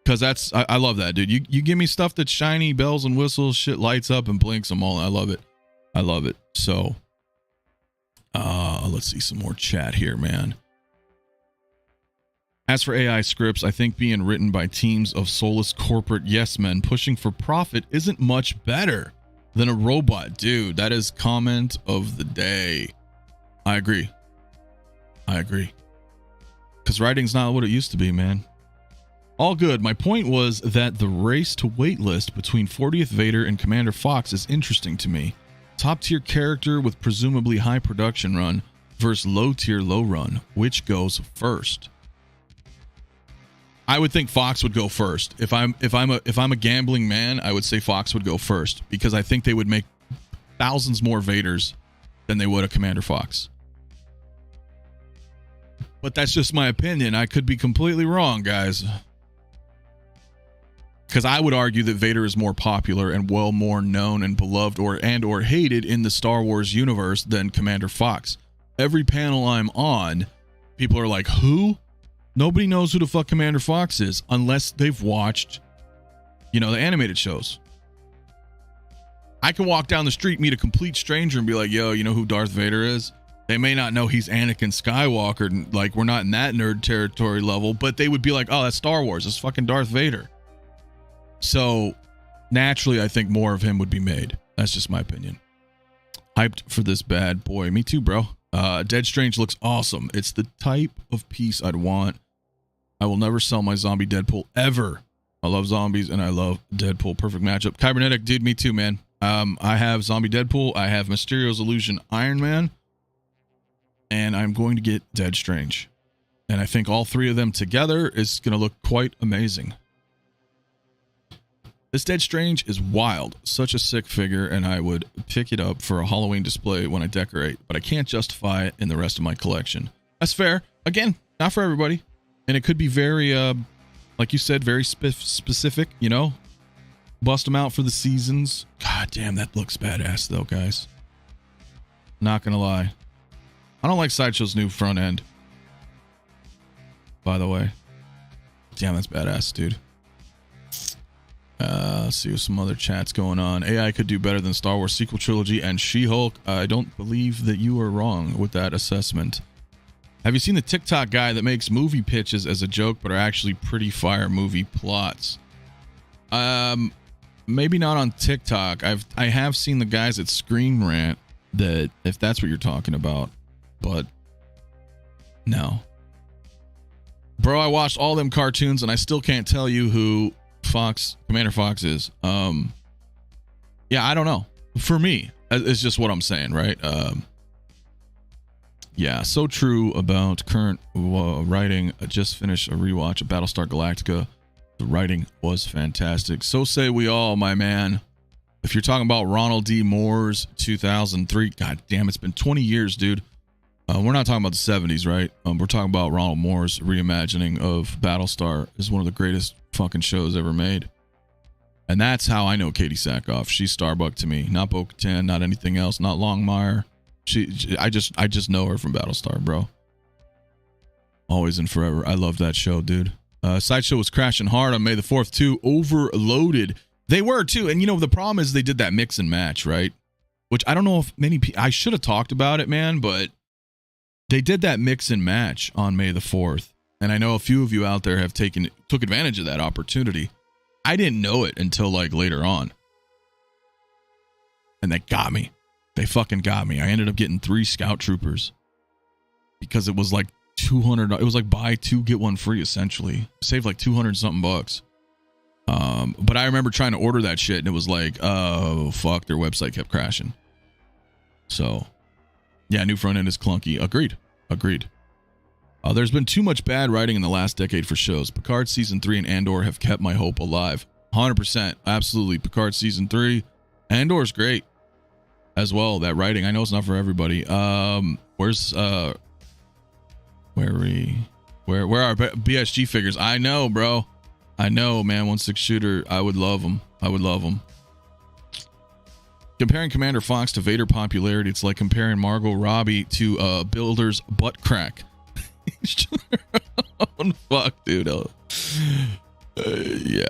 Because that's, I love that, dude. You give me stuff that's shiny, bells and whistles, shit lights up and blinks. I'm all, I love it. I love it. So, let's see some more chat here, man. As for AI scripts, I think being written by teams of soulless corporate yes men pushing for profit isn't much better than a robot. Dude, that is comment of the day. I agree. I agree. Because writing's not what it used to be, man. All good. My point was that the race to waitlist between 40th Vader and Commander Fox is interesting to me. Top tier character with presumably high production run versus low tier low run. Which goes first? I would think Fox would go first. If I'm a gambling man, I would say Fox would go first because I think they would make thousands more Vaders than they would a Commander Fox. But that's just my opinion. I could be completely wrong, guys. Because I would argue that Vader is more popular and well more known and beloved or hated in the Star Wars universe than Commander Fox. Every panel I'm on, people are like, who? Nobody knows who the fuck Commander Fox is unless they've watched, you know, the animated shows. I can walk down the street, meet a complete stranger and be like, yo, you know who Darth Vader is? They may not know he's Anakin Skywalker. Like, we're not in that nerd territory level, but they would be like, oh, that's Star Wars. It's fucking Darth Vader. So naturally, I think more of him would be made. That's just my opinion. Hyped for this bad boy. Me too, bro. Dead Strange looks awesome. It's the type of piece I'd want. I will never sell my zombie Deadpool ever. I love zombies and I love Deadpool. Perfect matchup. Kybernetic, dude, me too, man. I have zombie Deadpool. I have Mysterio's Illusion Iron Man. And I'm going to get Dead Strange. And I think all three of them together is going to look quite amazing. This Dead Strange is wild. Such a sick figure, and I would pick it up for a Halloween display when I decorate, but I can't justify it in the rest of my collection. That's fair. Again, not for everybody. And it could be very, like you said, very specific, you know? Bust them out for the seasons. God damn, that looks badass, though, guys. Not gonna lie. I don't like Sideshow's new front end. By the way. Damn, that's badass, dude. Let's see what some other chats going on. AI could do better than Star Wars sequel trilogy and She-Hulk. I don't believe that you are wrong with that assessment. Have you seen the TikTok guy that makes movie pitches as a joke but are actually pretty fire movie plots? Maybe not on TikTok. I have seen the guys at Screen Rant, that if that's what you're talking about, but no. Bro, I watched all them cartoons and I still can't tell you who Commander Fox is. Yeah, I don't know. For me, it's just what I'm saying, right? Yeah, so true about current writing. I just finished a rewatch of Battlestar Galactica. The writing was fantastic. So say we all, my man. If you're talking about Ronald D. Moore's 2003, god damn, it's been 20 years, dude. We're not talking about the 70s, right? We're talking about Ronald Moore's reimagining of Battlestar. Is one of the greatest fucking shows ever made. And that's how I know 𝗕𝗘𝗢𝗢𝗢. She's Starbuck to me. Not Bo-Katan, not anything else, not Longmire. I just know her from Battlestar, bro. Always and forever. I love that show, dude. Sideshow was crashing hard on May the 4th, too. Overloaded. They were, too. And, you know, the problem is they did that mix and match, right? Which I don't know if many people... I should have talked about it, man, but they did that mix and match on May the 4th. And I know a few of you out there have took advantage of that opportunity. I didn't know it until, like, later on. And they got me. They fucking got me. I ended up getting 3 scout troopers. Because it was like $200. It was like buy 2, get 1 free, essentially. Saved like 200 something bucks. But I remember trying to order that shit and it was like, oh, fuck, their website kept crashing. So, yeah, new front end is clunky. Agreed. There's been too much bad writing in the last decade for shows. Picard Season 3 and Andor have kept my hope alive. 100%. Absolutely. Picard Season 3. Andor's great as well. That writing. I know it's not for everybody. Where's, where are BSG figures? I know, bro. I know, man. 1/6 shooter. I would love them. Comparing Commander Fox to Vader popularity, it's like comparing Margot Robbie to Builder's butt crack. Fuck, dude. Yeah.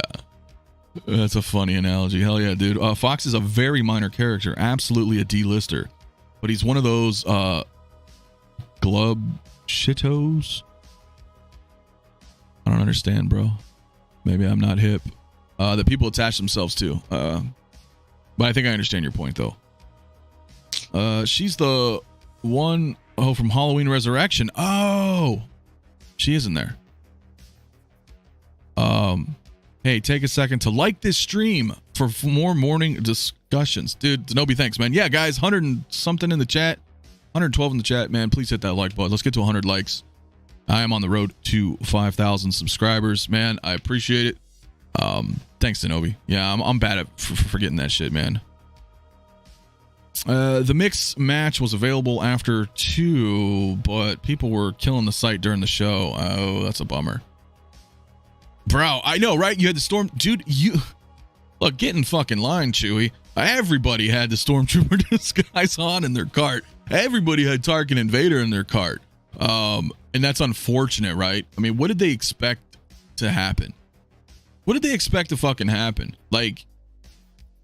That's a funny analogy. Hell yeah, dude. Fox is a very minor character. Absolutely a D-lister. But he's one of those glub shittos. I don't understand, bro. Maybe I'm not hip. That people attach themselves to. But I think I understand your point, though. She's the one from Halloween Resurrection. Oh, she is in there. Hey, take a second to like this stream for more morning discussions. Dude, Denobi, thanks, man. Yeah, guys, 100 and something in the chat. 112 in the chat, man. Please hit that like button. Let's get to 100 likes. I am on the road to 5,000 subscribers, man. I appreciate it. Thanks, Denobi. Yeah, I'm bad at forgetting that shit, man. The mix match was available after 2, but people were killing the site during the show. Oh, that's a bummer. Bro, I know, right? You had the storm... Dude, look, get in fucking line, Chewie. Everybody had the Stormtrooper disguise on in their cart. Everybody had Tarkin and Vader in their cart. And that's unfortunate, right? I mean, what did they expect to happen? What did they expect to fucking happen? Like,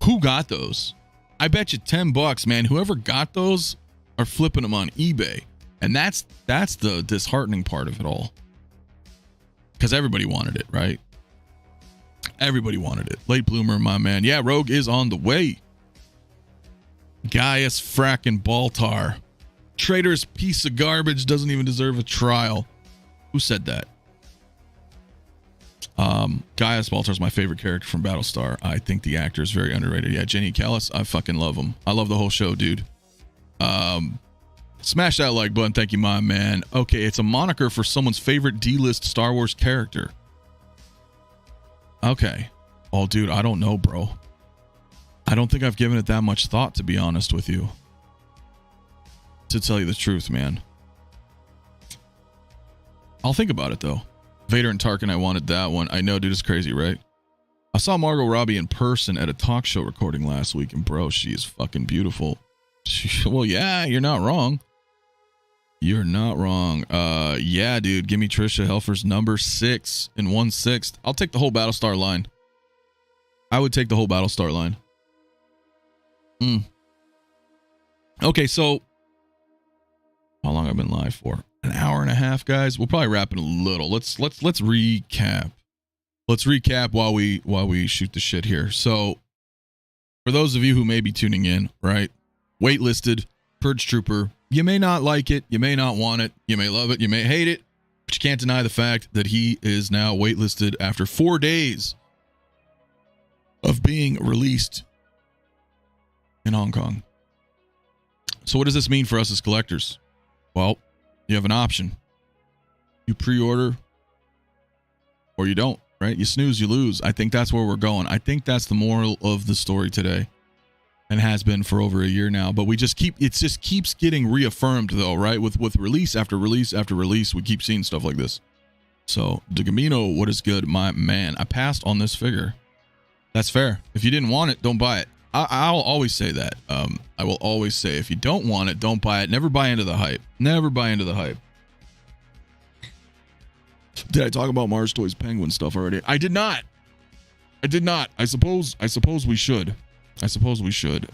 who got those? I bet you $10, man. Whoever got those are flipping them on eBay. And that's the disheartening part of it all. Because everybody wanted it, right? Everybody wanted it. Late bloomer, my man. Yeah, Rogue is on the way. Gaius frackin' Baltar. Traitorous piece of garbage, doesn't even deserve a trial. Who said that? Gaius Baltar is my favorite character from Battlestar. I think the actor is very underrated. Yeah, Jenny Callis, I fucking love him. I love the whole show, dude. Smash that like button. Thank you, my man. Okay, it's a moniker for someone's favorite D-list Star Wars character. Okay. Oh, dude, I don't know, bro. I don't think I've given it that much thought, to be honest with you. To tell you the truth, man. I'll think about it, though. Vader and Tarkin, I wanted that one. I know, dude, it's crazy, right? I saw Margot Robbie in person at a talk show recording last week, and bro, she is fucking beautiful. Well, yeah, you're not wrong. You're not wrong. Yeah, dude, give me Trisha Helfer's number 6 and 1/6. I'll take the whole Battlestar line. I would take the whole Battlestar line. Okay, so how long I've been live for? An hour and a half, guys. We'll probably wrap it a little. Let's recap. Let's recap while we shoot the shit here. So, for those of you who may be tuning in, right? Waitlisted, Purge Trooper. You may not like it. You may not want it. You may love it. You may hate it. But you can't deny the fact that he is now waitlisted after 4 days of being released in Hong Kong. So what does this mean for us as collectors? Well, you have an option. You pre-order or you don't, right? You snooze, you lose. I think that's where we're going. I think that's the moral of the story today. and has been for over a year now. But we just it just keeps getting reaffirmed though, right? With release after release after release, we keep seeing stuff like this. So 𝗕𝗓𝗎𝗄, what is good, my man? I passed on this figure. That's fair. If you didn't want it, don't buy it. I'll always say that. I will always say, if you don't want it, don't buy it. Never buy into the hype. Never buy into the hype. Did I talk about Mars Toys Penguin stuff already? I did not. I did not. I suppose we should. I suppose we should.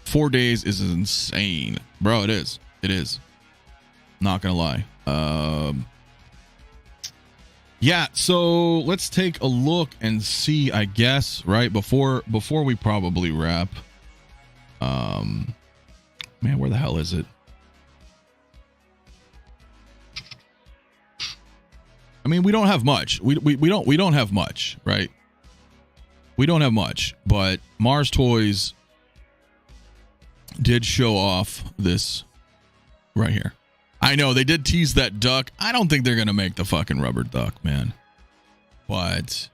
4 days is insane, bro. It is. It is. Not gonna lie. Yeah, so let's take a look and see, I guess, right before we probably wrap. Man, where the hell is it? I mean, we don't have much. We don't have much, right? We don't have much, but Mars Toys did show off this right here. I know they did tease that duck. I don't think they're going to make the fucking rubber duck, man. But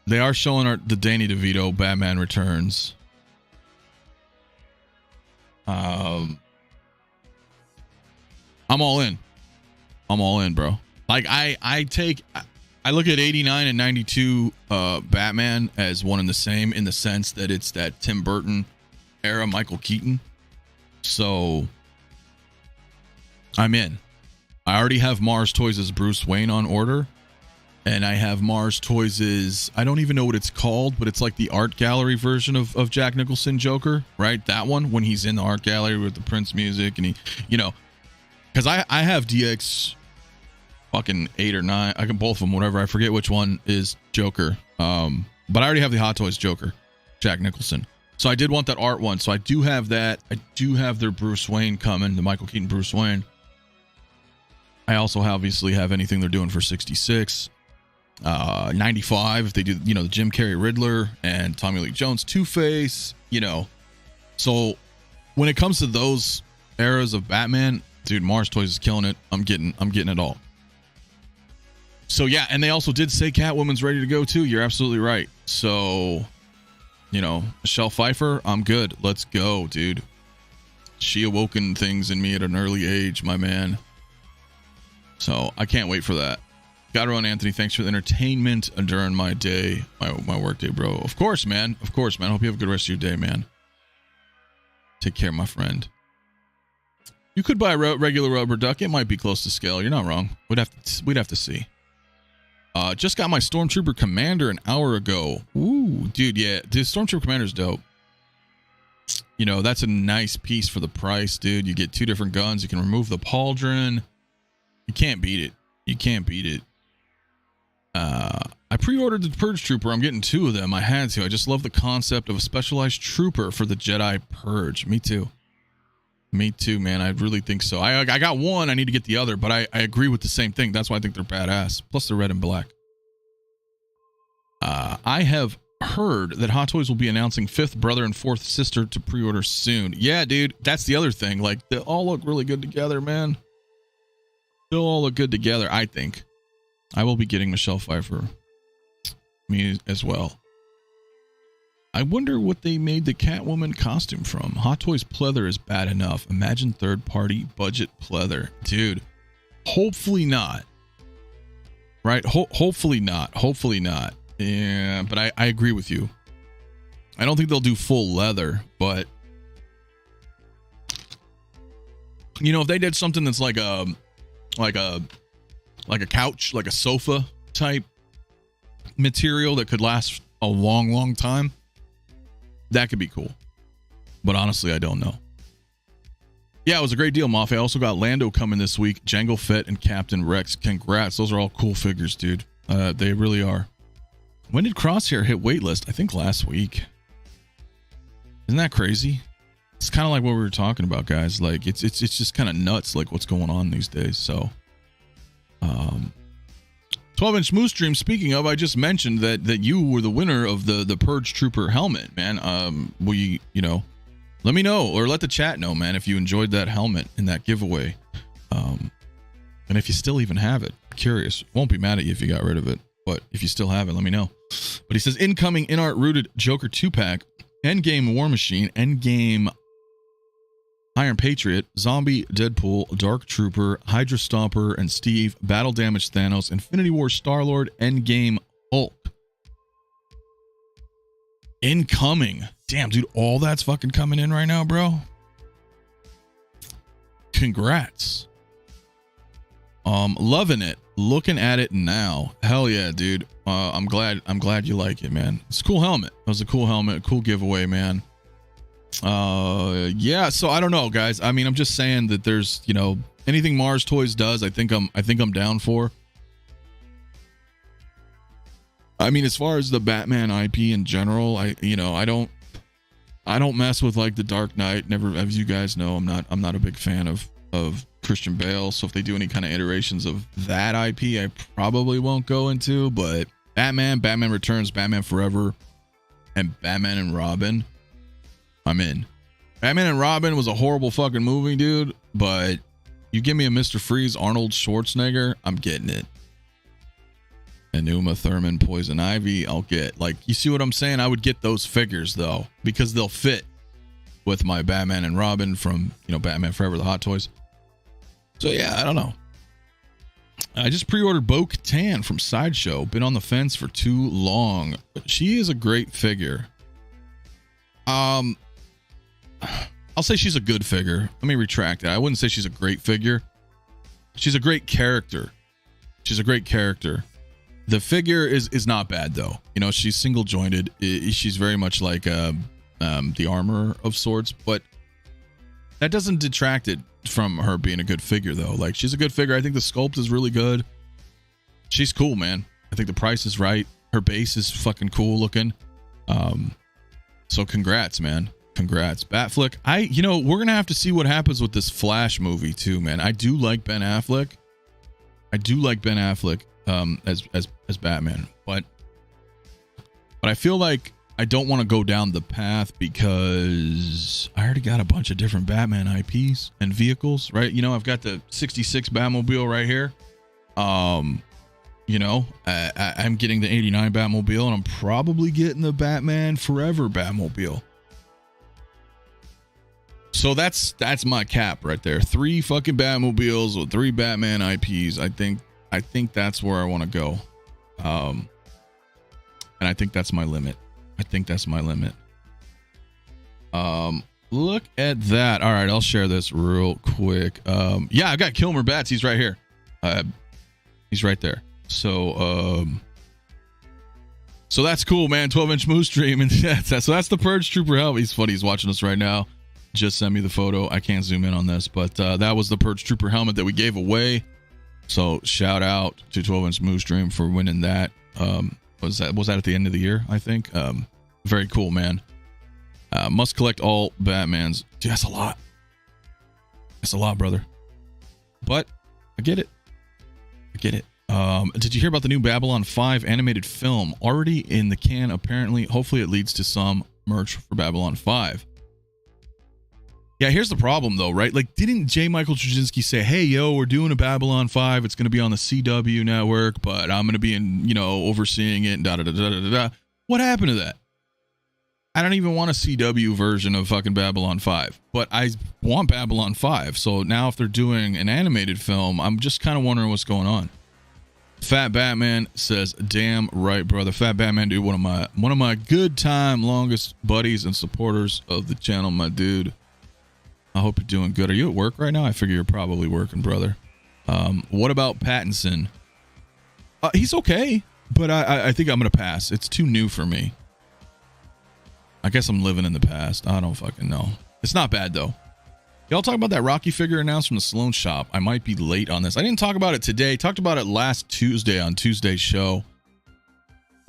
they are showing the Danny DeVito Batman Returns. I'm all in. I'm all in, bro. Like I look at 89 and 92 Batman as one and the same, in the sense that it's that Tim Burton era Michael Keaton. So I'm in. I already have Mars Toys' Bruce Wayne on order. And I have Mars Toys', I don't even know what it's called, but it's like the art gallery version of Jack Nicholson Joker, right? That one, when he's in the art gallery with the Prince music, and he, you know, because I have DX fucking 8 or 9. I can both of them, whatever. I forget which one is Joker. But I already have the Hot Toys Joker, Jack Nicholson. So I did want that art one. So I do have that. I do have their Bruce Wayne coming, the Michael Keaton Bruce Wayne. I also obviously have anything they're doing for 66. 95, if they do, you know, the Jim Carrey Riddler and Tommy Lee Jones Two-Face, you know. So when it comes to those eras of Batman, dude, Mars Toys is killing it. I'm getting it all. So yeah, and they also did say Catwoman's ready to go too. You're absolutely right. So, you know, Michelle Pfeiffer, I'm good. Let's go, dude. She awoken things in me at an early age, my man. So I can't wait for that. Gotta run, Anthony. Thanks for the entertainment during my day, my work day, bro. Of course, man. Of course, man. Hope you have a good rest of your day, man. Take care, my friend. You could buy a regular rubber duck. It might be close to scale. You're not wrong. We'd have to see. Just got my Stormtrooper Commander an hour ago. Ooh, dude, yeah. Dude, Stormtrooper Commander's dope. You know, that's a nice piece for the price, dude. You get 2 different guns. You can remove the pauldron. You can't beat it. You can't beat it. I pre-ordered the Purge Trooper. I'm getting 2 of them. I had to. I just love the concept of a specialized trooper for the Jedi Purge. Me too. Me too, man. I really think so. I got one. I need to get the other, but I agree with the same thing. That's why I think they're badass. Plus they're red and black. I have heard that Hot Toys will be announcing 5th brother and 4th sister to pre-order soon. Yeah, dude. That's the other thing. Like, they all look really good together, man. They'll all look good together, I think. I will be getting Michelle Pfeiffer. Me as well. I wonder what they made the Catwoman costume from. Hot Toys pleather is bad enough. Imagine third-party budget pleather. Dude, hopefully not. Right? Hopefully not. Hopefully not. Yeah, but I agree with you. I don't think they'll do full leather, but you know, if they did something that's like a couch, like a sofa type material that could last a long time, that could be cool. But honestly, I don't know. Yeah, it was a great deal, Mafia. I also got Lando coming this week. Jango Fett and Captain Rex. Congrats. Those are all cool figures, dude. They really are. When did Crosshair hit waitlist? I think last week. Isn't that crazy? It's kind of like what we were talking about, guys. Like, it's just kind of nuts, like what's going on these days. So 12-inch Moose Dream, speaking of, I just mentioned that you were the winner of the Purge Trooper helmet, man. You know, let me know, or let the chat know, man, if you enjoyed that helmet in that giveaway. And if you still even have it, curious. Won't be mad at you if you got rid of it, but if you still have it, let me know. But But he says, incoming in art rooted Joker 2-pack, Endgame War Machine, Endgame Iron Patriot, Zombie Deadpool, Dark Trooper, Hydra Stomper, and Steve, Battle Damage Thanos, Infinity War Star-Lord, Endgame Hulk. Incoming. Damn, dude, all that's fucking coming in right now, bro. Congrats. Loving it. Looking at it now. Hell yeah, dude. I'm glad you like it, man. It's a cool helmet. That was a cool helmet, cool giveaway, man. Yeah, so I don't know, guys. I mean, I'm just saying that there's, you know, anything Mars Toys does, I think I'm down for. I mean, as far as the Batman IP in general, I don't mess with like the Dark Knight. Never, as you guys know, I'm not a big fan of Christian Bale. So if they do any kind of iterations of that IP, I probably won't go into. But Batman Returns, Batman Forever, and Batman and Robin, I'm in. Batman and Robin was a horrible fucking movie, dude. But you give me a Mr. Freeze, Arnold Schwarzenegger, I'm getting it. And 𝗕𝗓𝗠𝗔𝗓, Poison Ivy, I'll get. Like, you see what I'm saying? I would get those figures though, because they'll fit with my Batman and Robin from, you know, Batman Forever, the Hot Toys. So yeah, I don't know. I just pre-ordered 𝗕𝗘𝗠𝗘 from Sideshow. Been on the fence for too long. But she is a great figure. I'll say she's a good figure. Let me retract that. I wouldn't say she's a great figure. She's a great character. She's a great character. The figure is not bad though. You know, she's single jointed. She's very much like the armor of sorts, but that doesn't detract it from her being a good figure though. Like, she's a good figure. I think the sculpt is really good. She's cool, man. I think the price is right. Her base is fucking cool looking. So congrats, man. Congrats. Batflick. We're gonna have to see what happens with this Flash movie too, man. I do like Ben Affleck. As Batman, but I feel like I don't want to go down the path because I already got a bunch of different Batman IPs and vehicles, right? You know, I've got the 66 Batmobile right here. You know, I'm getting the 89 Batmobile, and I'm probably getting the Batman Forever Batmobile. So that's my cap right there. 3 fucking Batmobiles with 3 Batman IPs. I think that's where I want to go. And I think that's my limit. Look at that. All right, I'll share this real quick. Yeah, I've got Kilmer Bats. He's right here. He's right there. So that's cool, man. 12-inch Moose Stream. And so that's the Purge Trooper helmet. He's funny. He's watching us right now. Just sent me the photo. I can't zoom in on this, but that was the Purge Trooper helmet that we gave away. So shout out to 12-inch Moose Dream for winning that. Was that at the end of the year, I think? Very cool, man. Must collect all Batmans. Dude, that's a lot. That's a lot, brother. But I get it. Did you hear about the new Babylon 5 animated film? Already in the can, apparently. Hopefully it leads to some merch for Babylon 5. Yeah, here's the problem though, right? Like, didn't J. Michael Straczynski say, hey, yo, we're doing a Babylon 5. It's going to be on the CW network, but I'm going to be overseeing it and da-da-da-da-da-da. What happened to that? I don't even want a CW version of fucking Babylon 5, but I want Babylon 5. So now if they're doing an animated film, I'm just kind of wondering what's going on. Fat Batman says, damn right, brother. Fat Batman, dude, one of my good time longest buddies and supporters of the channel, my dude. I hope you're doing good. Are you at work right now? I figure you're probably working, brother. What about Pattinson? He's okay, but I think I'm going to pass. It's too new for me. I guess I'm living in the past. I don't fucking know. It's not bad, though. Y'all talk about that Rocky figure announced from the Sloan shop. I might be late on this. I didn't talk about it today. Talked about it last Tuesday on Tuesday's show.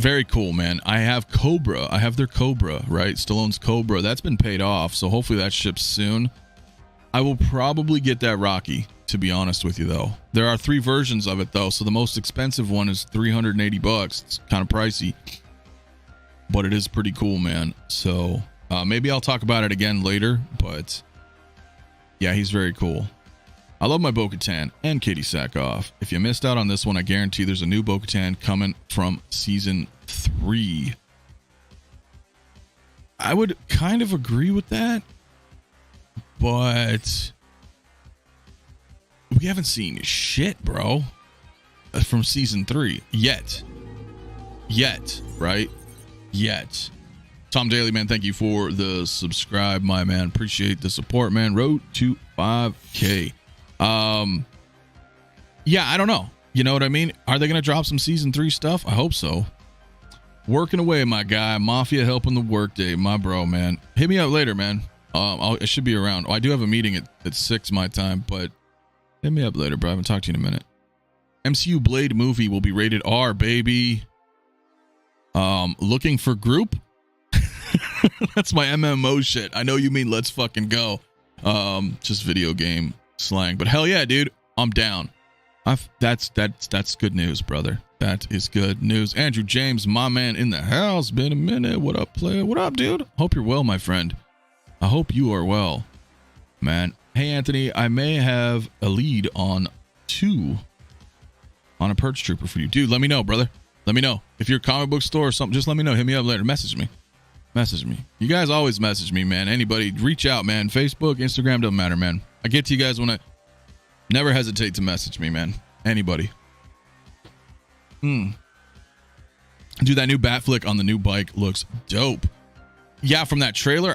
Very cool, man. I have Cobra. I have their Cobra, right? Stallone's Cobra. That's been paid off, so hopefully that ships soon. I will probably get that Rocky, to be honest with you, though. There are 3 versions of it, though, so the most expensive one is $380. It's kind of pricey, but it is pretty cool, man. So maybe I'll talk about it again later, but yeah, he's very cool. I love my Bo-Katan and 𝗕𝗘𝗢𝗓𝗡. If you missed out on this one, I guarantee there's a new Bo-Katan coming from season 3. I would kind of agree with that, but we haven't seen shit, bro, from season 3 yet, right? Yet. Tom Daly, man, thank you for the subscribe, my man. Appreciate the support, man. Road to 5K. Yeah, I don't know. You know what I mean? Are they going to drop some season 3 stuff? I hope so. Working away, my guy. Mafia helping the workday, my bro, man. Hit me up later, man. I should be around. I do have a meeting at 6 my time, but hit me up later, bro. I haven't talked to you in a minute. MCU Blade movie will be rated R, baby. Looking for group? That's my MMO shit. I know you mean let's fucking go. Just video game slang, but hell yeah, dude, I'm down. That's good news, brother. That is good news. Andrew James, my man in the house. Been a minute. What up, player? What up, dude? Hope you're well, my friend. I hope you are well, man. Hey, Anthony, I may have a lead on a Purge Trooper for you, dude. Let me know, brother. Let me know if you're a comic book store or something. Just let me know. Hit me up later. Message me. You guys always message me, man. Anybody, reach out, man. Facebook, Instagram, doesn't matter, man. I get to you guys when I never hesitate to message me, man. Anybody. Dude, that new bat flick on the new bike looks dope. Yeah, from that trailer,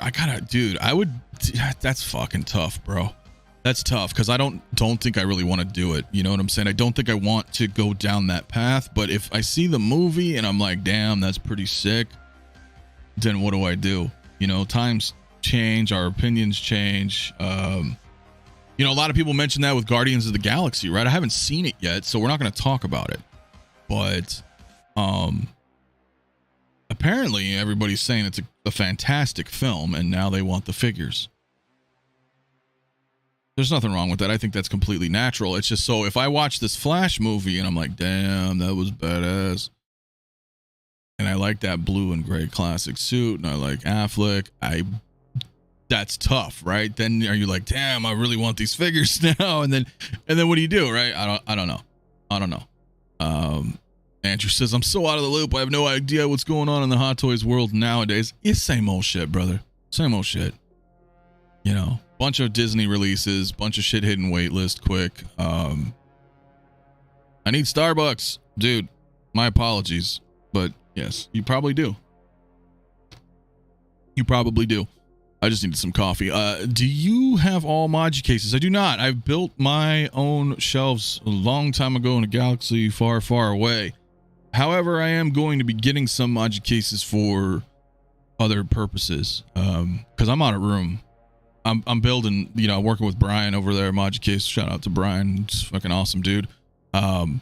that's fucking tough, bro. That's tough because I don't think I really want to do it. You know what I'm saying? I don't think I want to go down that path. But if I see the movie and I'm like, damn, that's pretty sick, then what do I do? You know, times change, our opinions change. You know, a lot of people mention that with Guardians of the Galaxy, right? I haven't seen it yet, so we're not going to talk about it. But apparently everybody's saying it's a fantastic film, and now they want the figures. There's nothing wrong with that. I think that's completely natural. It's just so if I watch this Flash movie and I'm like, damn, that was badass, and I like that blue and gray classic suit, and I like Affleck, that's tough, right? Then are you like, damn, I really want these figures now? And then what do you do, right? I don't know. Andrew says, I'm so out of the loop. I have no idea what's going on in the Hot Toys world nowadays. It's same old shit, brother. Same old shit. You know, bunch of Disney releases, bunch of shit hitting waitlist quick. I need Starbucks, dude. My apologies, but yes, you probably do. You probably do. I just needed some coffee. Do you have all 𝗦𝗔𝗩𝗘 cases? I do not. I've built my own shelves a long time ago in a galaxy far, far away. However, I am going to be getting some 𝗦𝗔𝗩𝗘 cases for other purposes because I'm out of room. I'm building, you know, working with Brian over there, 𝗦𝗔𝗩𝗘. Shout out to Brian. He's fucking awesome, dude. I'm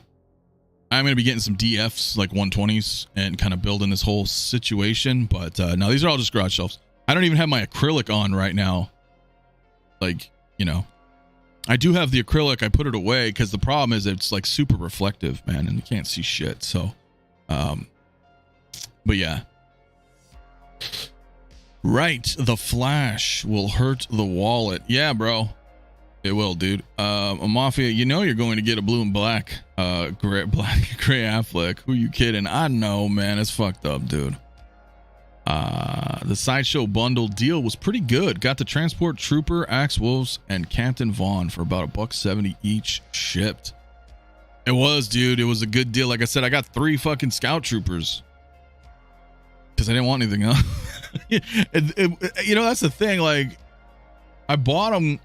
going to be getting some DFs, like 120s, and kind of building this whole situation. But no, these are all just garage shelves. I don't even have my acrylic on right now. Like, you know, I do have the acrylic. I put it away because the problem is it's like super reflective, man, and you can't see shit. So, but yeah. Right. The Flash will hurt the wallet. Yeah, bro. It will, dude. Mafia, you know you're going to get a blue and black, gray Affleck. Who you kidding? I know, man. It's fucked up, dude. The Sideshow bundle deal was pretty good. Got the Transport Trooper, Axe Wolves, and Captain Vaughn for about $1.70 each shipped. It was, dude. It was a good deal. Like I said, I got 3 fucking Scout Troopers because I didn't want anything else. You know, that's the thing. Like, I bought them.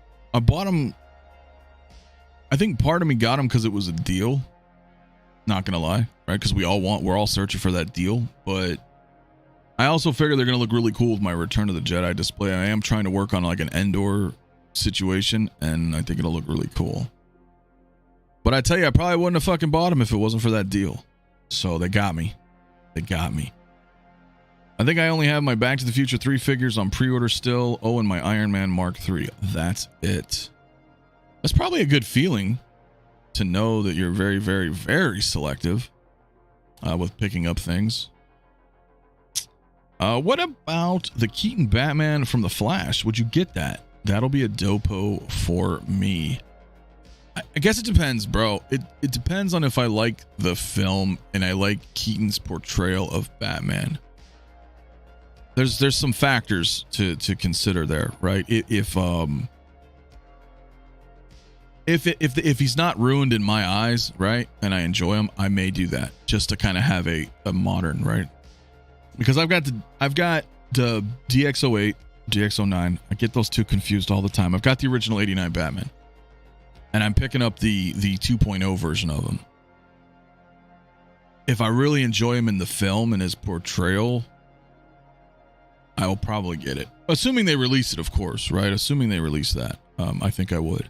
I think part of me got them because it was a deal. Not gonna lie, right? Because we're all searching for that deal, but I also figure they're going to look really cool with my Return of the Jedi display. I am trying to work on like an Endor situation, and I think it'll look really cool. But I tell you, I probably wouldn't have fucking bought them if it wasn't for that deal. So they got me. I think I only have my Back to the Future 3 figures on pre-order still. Oh, and my Iron Man Mark III. That's it. That's probably a good feeling to know that you're very, very, very selective with picking up things. What about the Keaton Batman from The Flash? Would you get that? That'll be a dopo for me. I guess it depends, bro. It depends on if I like the film and I like Keaton's portrayal of Batman. There's some factors to consider there, right? If he's not ruined in my eyes, right, and I enjoy him, I may do that just to kind of have a modern, right? Because I've got the DX08, DX09. I get those two confused all the time. I've got the original '89 Batman, and I'm picking up the 2.0 version of him. If I really enjoy him in the film and his portrayal, I will probably get it. Assuming they release it, of course, right? Assuming they release that, I think I would.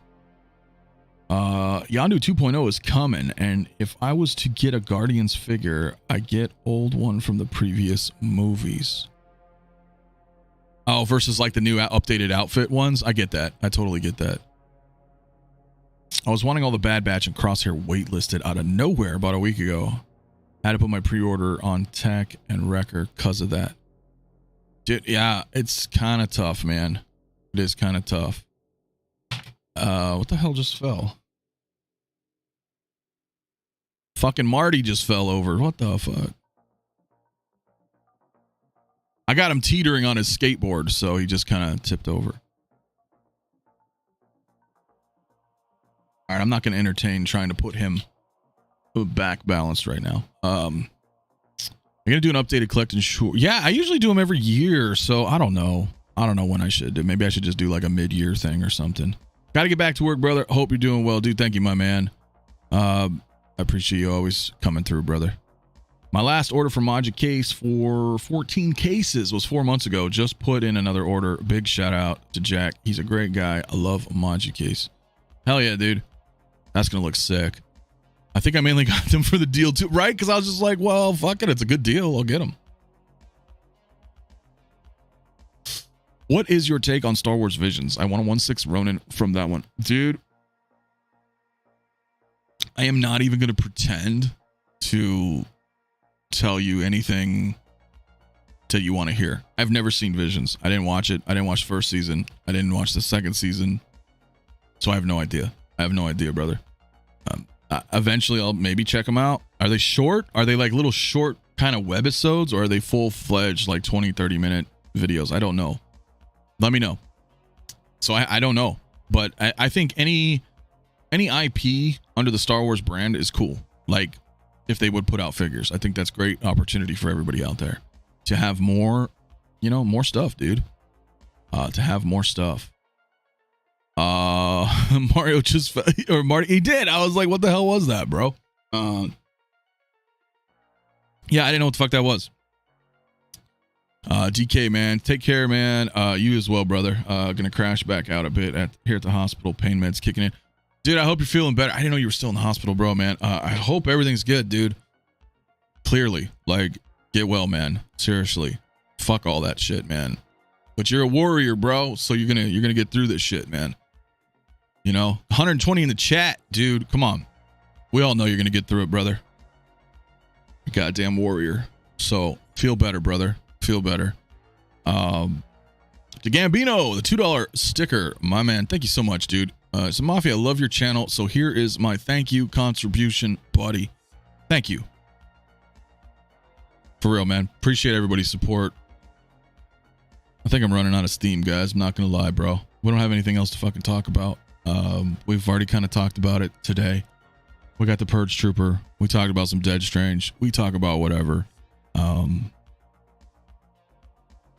Yondu 2.0 is coming, and if I was to get a Guardians figure, I get old one from the previous movies. Oh, versus like the new updated outfit ones. I get that. I totally get that. I was wanting all the Bad Batch and Crosshair waitlisted out of nowhere about a week ago. Had to put my pre-order on Tech and Wrecker because of that. Dude, yeah, it's kind of tough, man. It is kind of tough. What the hell just fell? Fucking Marty just fell over. What the fuck? I got him teetering on his skateboard, so he just kind of tipped over. All right, I'm not going to entertain trying to put him back balanced right now. I'm going to do an updated collect and sure. Yeah, I usually do them every year, so I don't know. I don't know when I should do. Maybe I should just do like a mid-year thing or something. Got to get back to work, brother. Hope you're doing well, dude. Thank you, my man. I appreciate you always coming through, brother. My last order from 𝗦𝗔𝗩𝗘𝗢 for 14 cases was 4 months ago. Just put in another order. Big shout out to Jack. He's a great guy. I love 𝗦𝗔𝗩𝗘𝗢𝗍. Hell yeah, dude. That's going to look sick. I think I mainly got them for the deal too, right? Because I was just like, well, fuck it. It's a good deal. I'll get them. What is your take on Star Wars Visions? I want a 1/6 Ronin from that one. Dude, I am not even going to pretend to tell you anything that you want to hear. I've never seen Visions. I didn't watch it. I didn't watch the first season. I didn't watch the second season. So I have no idea. I have no idea, brother. Eventually, I'll maybe check them out. Are they short? Are they like little short kind of webisodes, or are they full-fledged like 20, 30-minute videos? I don't know. Let me know. So I don't know. But I think any IP under the Star Wars brand is cool. Like, if they would put out figures. I think that's great opportunity for everybody out there to have more, more stuff, dude. To have more stuff. Mario just or Marty, he did. I was like, what the hell was that, bro? Yeah, I didn't know what the fuck that was. DK, man, take care, man. You as well, brother. Gonna crash back out a bit here at the hospital. Pain meds kicking in. Dude, I hope you're feeling better. I didn't know you were still in the hospital, bro, man. I hope everything's good, dude. Clearly, like, get well, man. Seriously, fuck all that shit, man. But you're a warrior, bro. So you're gonna get through this shit, man. 120 in the chat, dude. Come on, we all know you're gonna get through it, brother. Goddamn warrior. So feel better, brother. Feel better. To Gambino, the $2 sticker, my man. Thank you so much, dude. So Mafia, I love your channel. So here is my thank you contribution, buddy. Thank you. For real, man. Appreciate everybody's support. I think I'm running out of steam, guys. I'm not gonna lie, bro. We don't have anything else to fucking talk about. We've already kind of talked about it today. We got the Purge Trooper. We talked about some Dead Strange. We talk about whatever.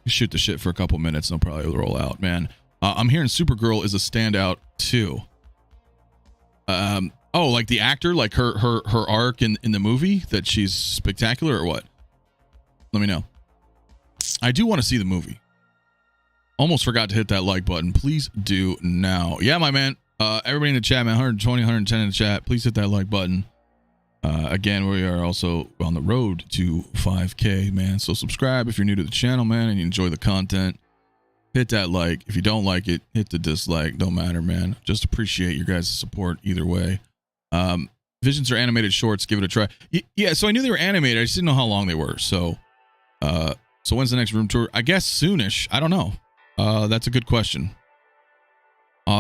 Shoot the shit for a couple minutes and they'll probably roll out, man. I'm hearing Supergirl is a standout too. Oh, like the actor, like her arc in the movie, that she's spectacular or what? Let me know. I do want to see the movie. Almost forgot to hit that like button. Please do now. Yeah, my man. Everybody in the chat, man. 120, 110 in the chat. Please hit that like button. Again, we are also on the road to 5K, man. So subscribe if you're new to the channel, man, and you enjoy the content. Hit that like. If you don't like it, hit the dislike. Don't matter, man. Just appreciate your guys' support either way. Visions are animated shorts. Give it a try. Yeah, so I knew they were animated. I just didn't know how long they were. So when's the next room tour? I guess soonish. I don't know. That's a good question.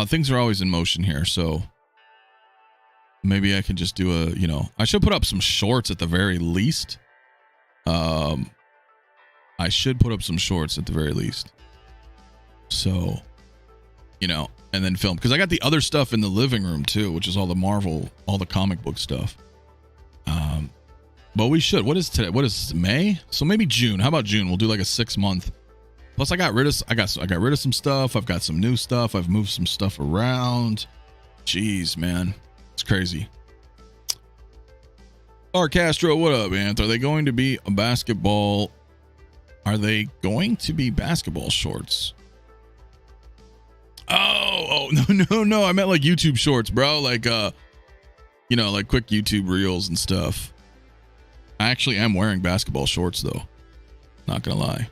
Things are always in motion here, so maybe I can just do a, you know, I should put up some shorts at the very least. I should put up some shorts at the very least. So, you know, and then film, because I got the other stuff in the living room too, which is all the Marvel, all the comic book stuff. But we should. What is today? What is May? So maybe June. How about June? We'll do like a 6-month. Plus, I got rid of some stuff. I've got some new stuff. I've moved some stuff around. Jeez, man, it's crazy. R. Castro, what up, Ant? Are they going to be a basketball? Are they going to be basketball shorts? Oh, no. I meant like YouTube shorts, bro. Like, you know, like quick YouTube reels and stuff. I actually am wearing basketball shorts though. Not gonna lie.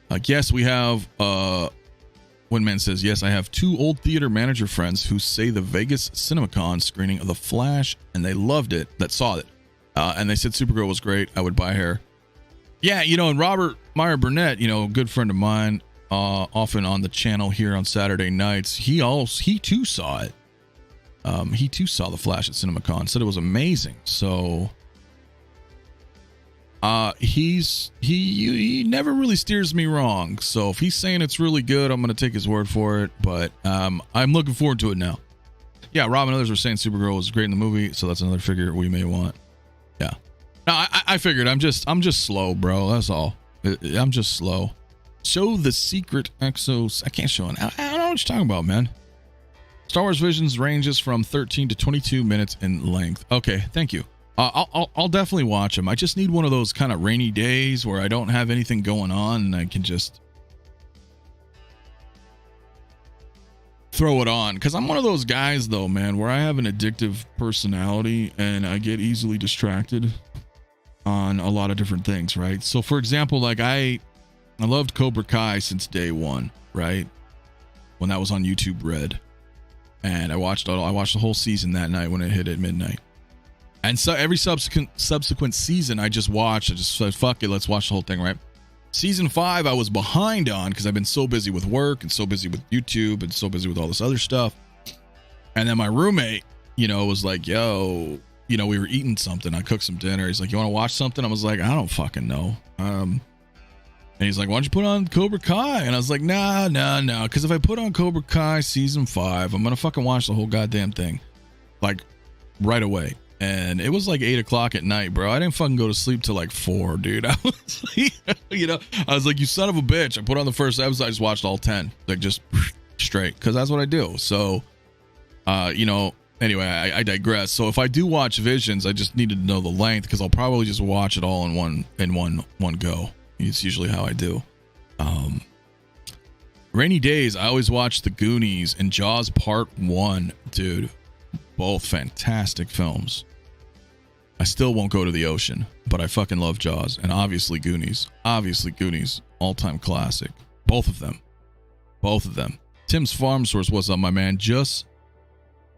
Like, yes, we have, one man says, yes, I have 2 old theater manager friends who say the Vegas CinemaCon screening of The Flash, and they loved it, that saw it. And they said Supergirl was great. I would buy her. Yeah, you know, and Robert Meyer Burnett, you know, a good friend of mine, often on the channel here on Saturday nights, he too saw it. He too saw The Flash at CinemaCon, said it was amazing. So he never really steers me wrong. So if he's saying it's really good, I'm gonna take his word for it. But I'm looking forward to it now. Yeah, Rob and others were saying Supergirl was great in the movie, so that's another figure we may want. Yeah. No, I figured I'm just slow, bro. That's all. I'm just slow. Show the secret exos. I can't show it. I don't know what you're talking about, man. Star Wars Visions ranges from 13 to 22 minutes in length. Okay, thank you. I'll definitely watch them. I just need one of those kind of rainy days where I don't have anything going on and I can just throw it on. Because I'm one of those guys, though, man, where I have an addictive personality and I get easily distracted on a lot of different things, right? So, for example, like I loved Cobra Kai since day one, right? When that was on YouTube Red. And I watched the whole season that night when it hit at midnight. And so every subsequent season I just watched. I just said, fuck it, let's watch the whole thing, right? Season 5 I was behind on because I've been so busy with work and so busy with YouTube and so busy with all this other stuff. And then my roommate, you know, was like, yo, you know, we were eating something. I cooked some dinner. He's like, you want to watch something? I was like, I don't fucking know. And he's like, why don't you put on Cobra Kai? And I was like, nah. Because if I put on Cobra Kai season 5, I'm going to fucking watch the whole goddamn thing. Like right away. And it was like 8 o'clock at night, bro. I didn't fucking go to sleep till like 4, dude. I was like, you know, I was like, you son of a bitch. I put on the first episode. I just watched all 10, like just straight. Because that's what I do. So, you know, anyway, I digress. So if I do watch Visions, I just need to know the length because I'll probably just watch it all in one go. It's usually how I do. Rainy days, I always watch The Goonies and Jaws Part 1, dude. Both fantastic films. I still won't go to the ocean, but I fucking love Jaws and obviously Goonies. All-time classic. Both of them. Tim's Farm Source, what's up, my man? Just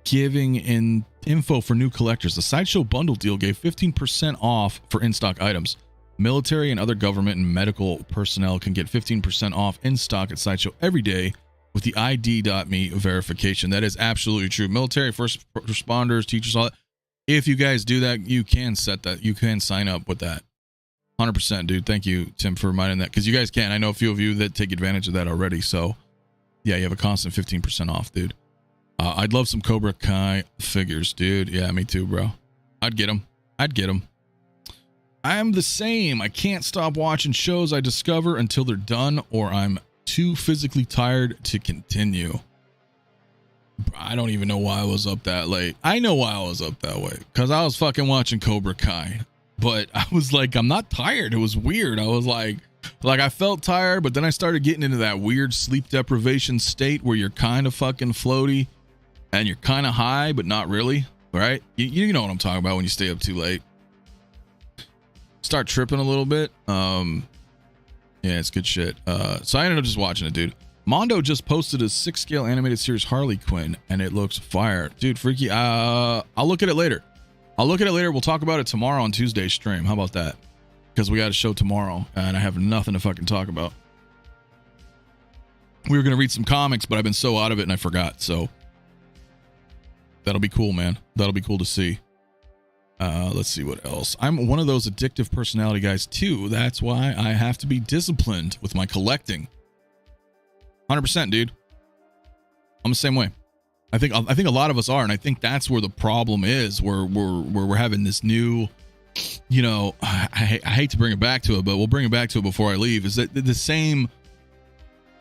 giving in info for new collectors. The Sideshow bundle deal gave 15% off for in-stock items. Military and other government and medical personnel can get 15% off in stock at Sideshow every day with the ID.me verification. That is absolutely true. Military, first responders, teachers, all that. If you guys do that, you can set that. You can sign up with that. 100%, dude. Thank you, Tim, for reminding that. Because you guys can. I know a few of you that take advantage of that already. So, yeah, you have a constant 15% off, dude. I'd love some Cobra Kai figures, dude. Yeah, me too, bro. I'd get them. I am the same. I can't stop watching shows I discover until they're done or I'm too physically tired to continue. I don't even know why I was up that late. I know why I was up that way. Because I was fucking watching Cobra Kai. But I was like, I'm not tired. It was weird. I was like I felt tired, but then I started getting into that weird sleep deprivation state where you're kind of fucking floaty and you're kind of high, but not really. Right? You know what I'm talking about when you stay up too late. Start tripping a little bit. Yeah, it's good shit. So I ended up just watching it, dude. Mondo just posted a 6-scale animated series Harley Quinn, and it looks fire. Dude, freaky. I'll look at it later. We'll talk about it tomorrow on Tuesday's stream. How about that? Because we got a show tomorrow, and I have nothing to fucking talk about. We were going to read some comics, but I've been so out of it, and I forgot. So That'll be cool, man. That'll be cool to see. Let's see what else. I'm one of those addictive personality guys too. That's why I have to be disciplined with my collecting. 100%, dude. I'm the same way. I think a lot of us are, and I think that's where the problem is. Where we're having this new, you know, I hate to bring it back to it, but we'll bring it back to it before I leave. Is that the same?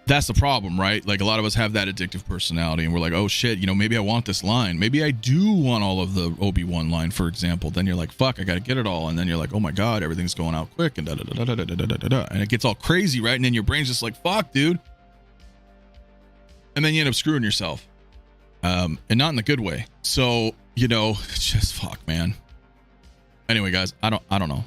That's the problem, right? Like a lot of us have that addictive personality and we're like, oh shit, you know, maybe I want this line. Maybe I do want all of the Obi-Wan line, for example. Then you're like, fuck, I got to get it all. And then you're like, oh my God, everything's going out quick and and it gets all crazy, right? And then your brain's just like, fuck, dude. And then you end up screwing yourself. And not in the good way. So, you know, just fuck, man. Anyway, guys, I don't know.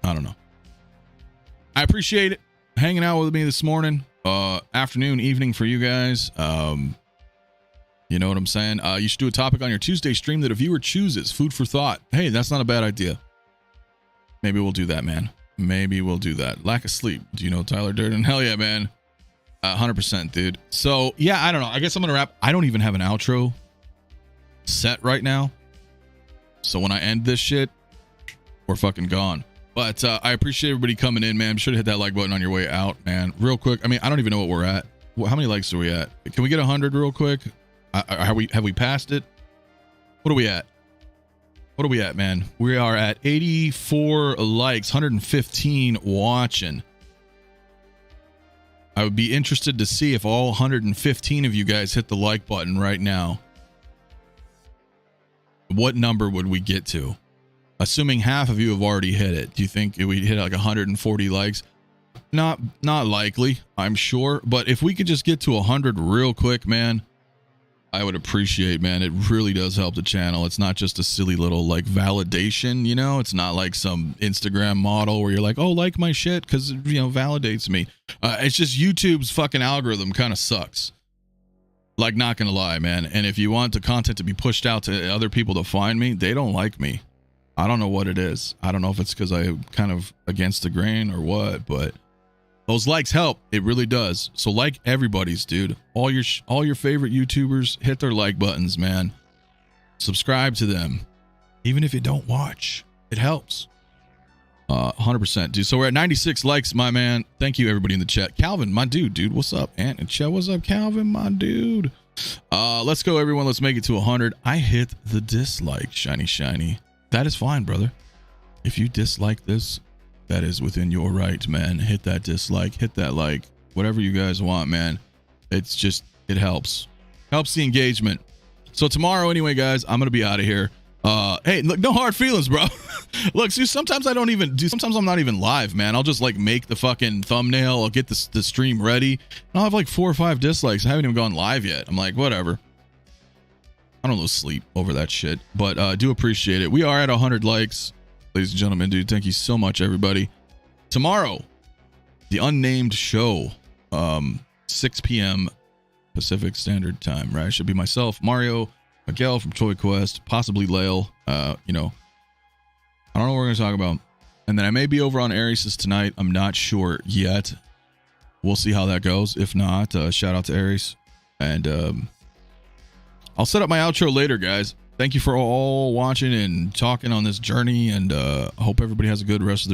I appreciate it. Hanging out with me this morning. Afternoon, evening for you guys. You know what I'm saying? You should do a topic on your Tuesday stream that a viewer chooses. Food for thought. Hey, that's not a bad idea. Maybe we'll do that, man. Maybe we'll do that. Lack of sleep. Do you know Tyler Durden? Hell yeah, man. 100%, dude. So yeah, I don't know. I guess I'm gonna wrap. I don't even have an outro set right now. So when I end this shit, we're fucking gone. But I appreciate everybody coming in, man. Be sure to hit that like button on your way out, man. Real quick. I mean, I don't even know what we're at. How many likes are we at? Can we get 100 real quick? Have we passed it? What are we at? What are we at, man? We are at 84 likes, 115 watching. I would be interested to see if all 115 of you guys hit the like button right now. What number would we get to? Assuming half of you have already hit it. Do you think we'd hit like 140 likes? Not likely, I'm sure. But if we could just get to 100 real quick, man, I would appreciate, man. It really does help the channel. It's not just a silly little like validation, you know? It's not like some Instagram model where you're like, oh, like my shit because, you know, validates me. It's just YouTube's fucking algorithm kind of sucks. Like, not gonna lie, man. And if you want the content to be pushed out to other people to find me, they don't like me. I don't know what it is. I don't know if it's because I'm kind of against the grain or what, but those likes help. It really does. So like everybody's, dude. All your favorite YouTubers, hit their like buttons, man. Subscribe to them. Even if you don't watch, it helps. 100%, dude. So we're at 96 likes, my man. Thank you, everybody in the chat. Calvin, my dude. What's up? Ant and Chet, what's up, Calvin, my dude? Let's go, everyone. Let's make it to 100. I hit the dislike, shiny. That is fine, brother. If you dislike this, that is within your right, man. Hit that dislike, hit that like, whatever you guys want, man. It's just, it helps the engagement. So tomorrow, anyway, guys, I'm gonna be out of here. Hey, look, no hard feelings, bro. Look, see, sometimes sometimes I'm not even live, man. I'll just like make the fucking thumbnail. I'll get the stream ready, and I'll have like 4 or 5 dislikes. I haven't even gone live yet. I'm like, whatever. I don't lose sleep over that shit, but I do appreciate it. We are at 100 likes, ladies and gentlemen, dude. Thank you so much, everybody. Tomorrow, the unnamed show, 6 p.m. Pacific Standard Time, right? Should be myself, Mario, Miguel from Toy Quest, possibly Lael. You know, I don't know what we're going to talk about. And then I may be over on Aries tonight. I'm not sure yet. We'll see how that goes. If not, shout out to Aries. And I'll set up my outro later, guys. Thank you for all watching and talking on this journey. And I hope everybody has a good rest of their day.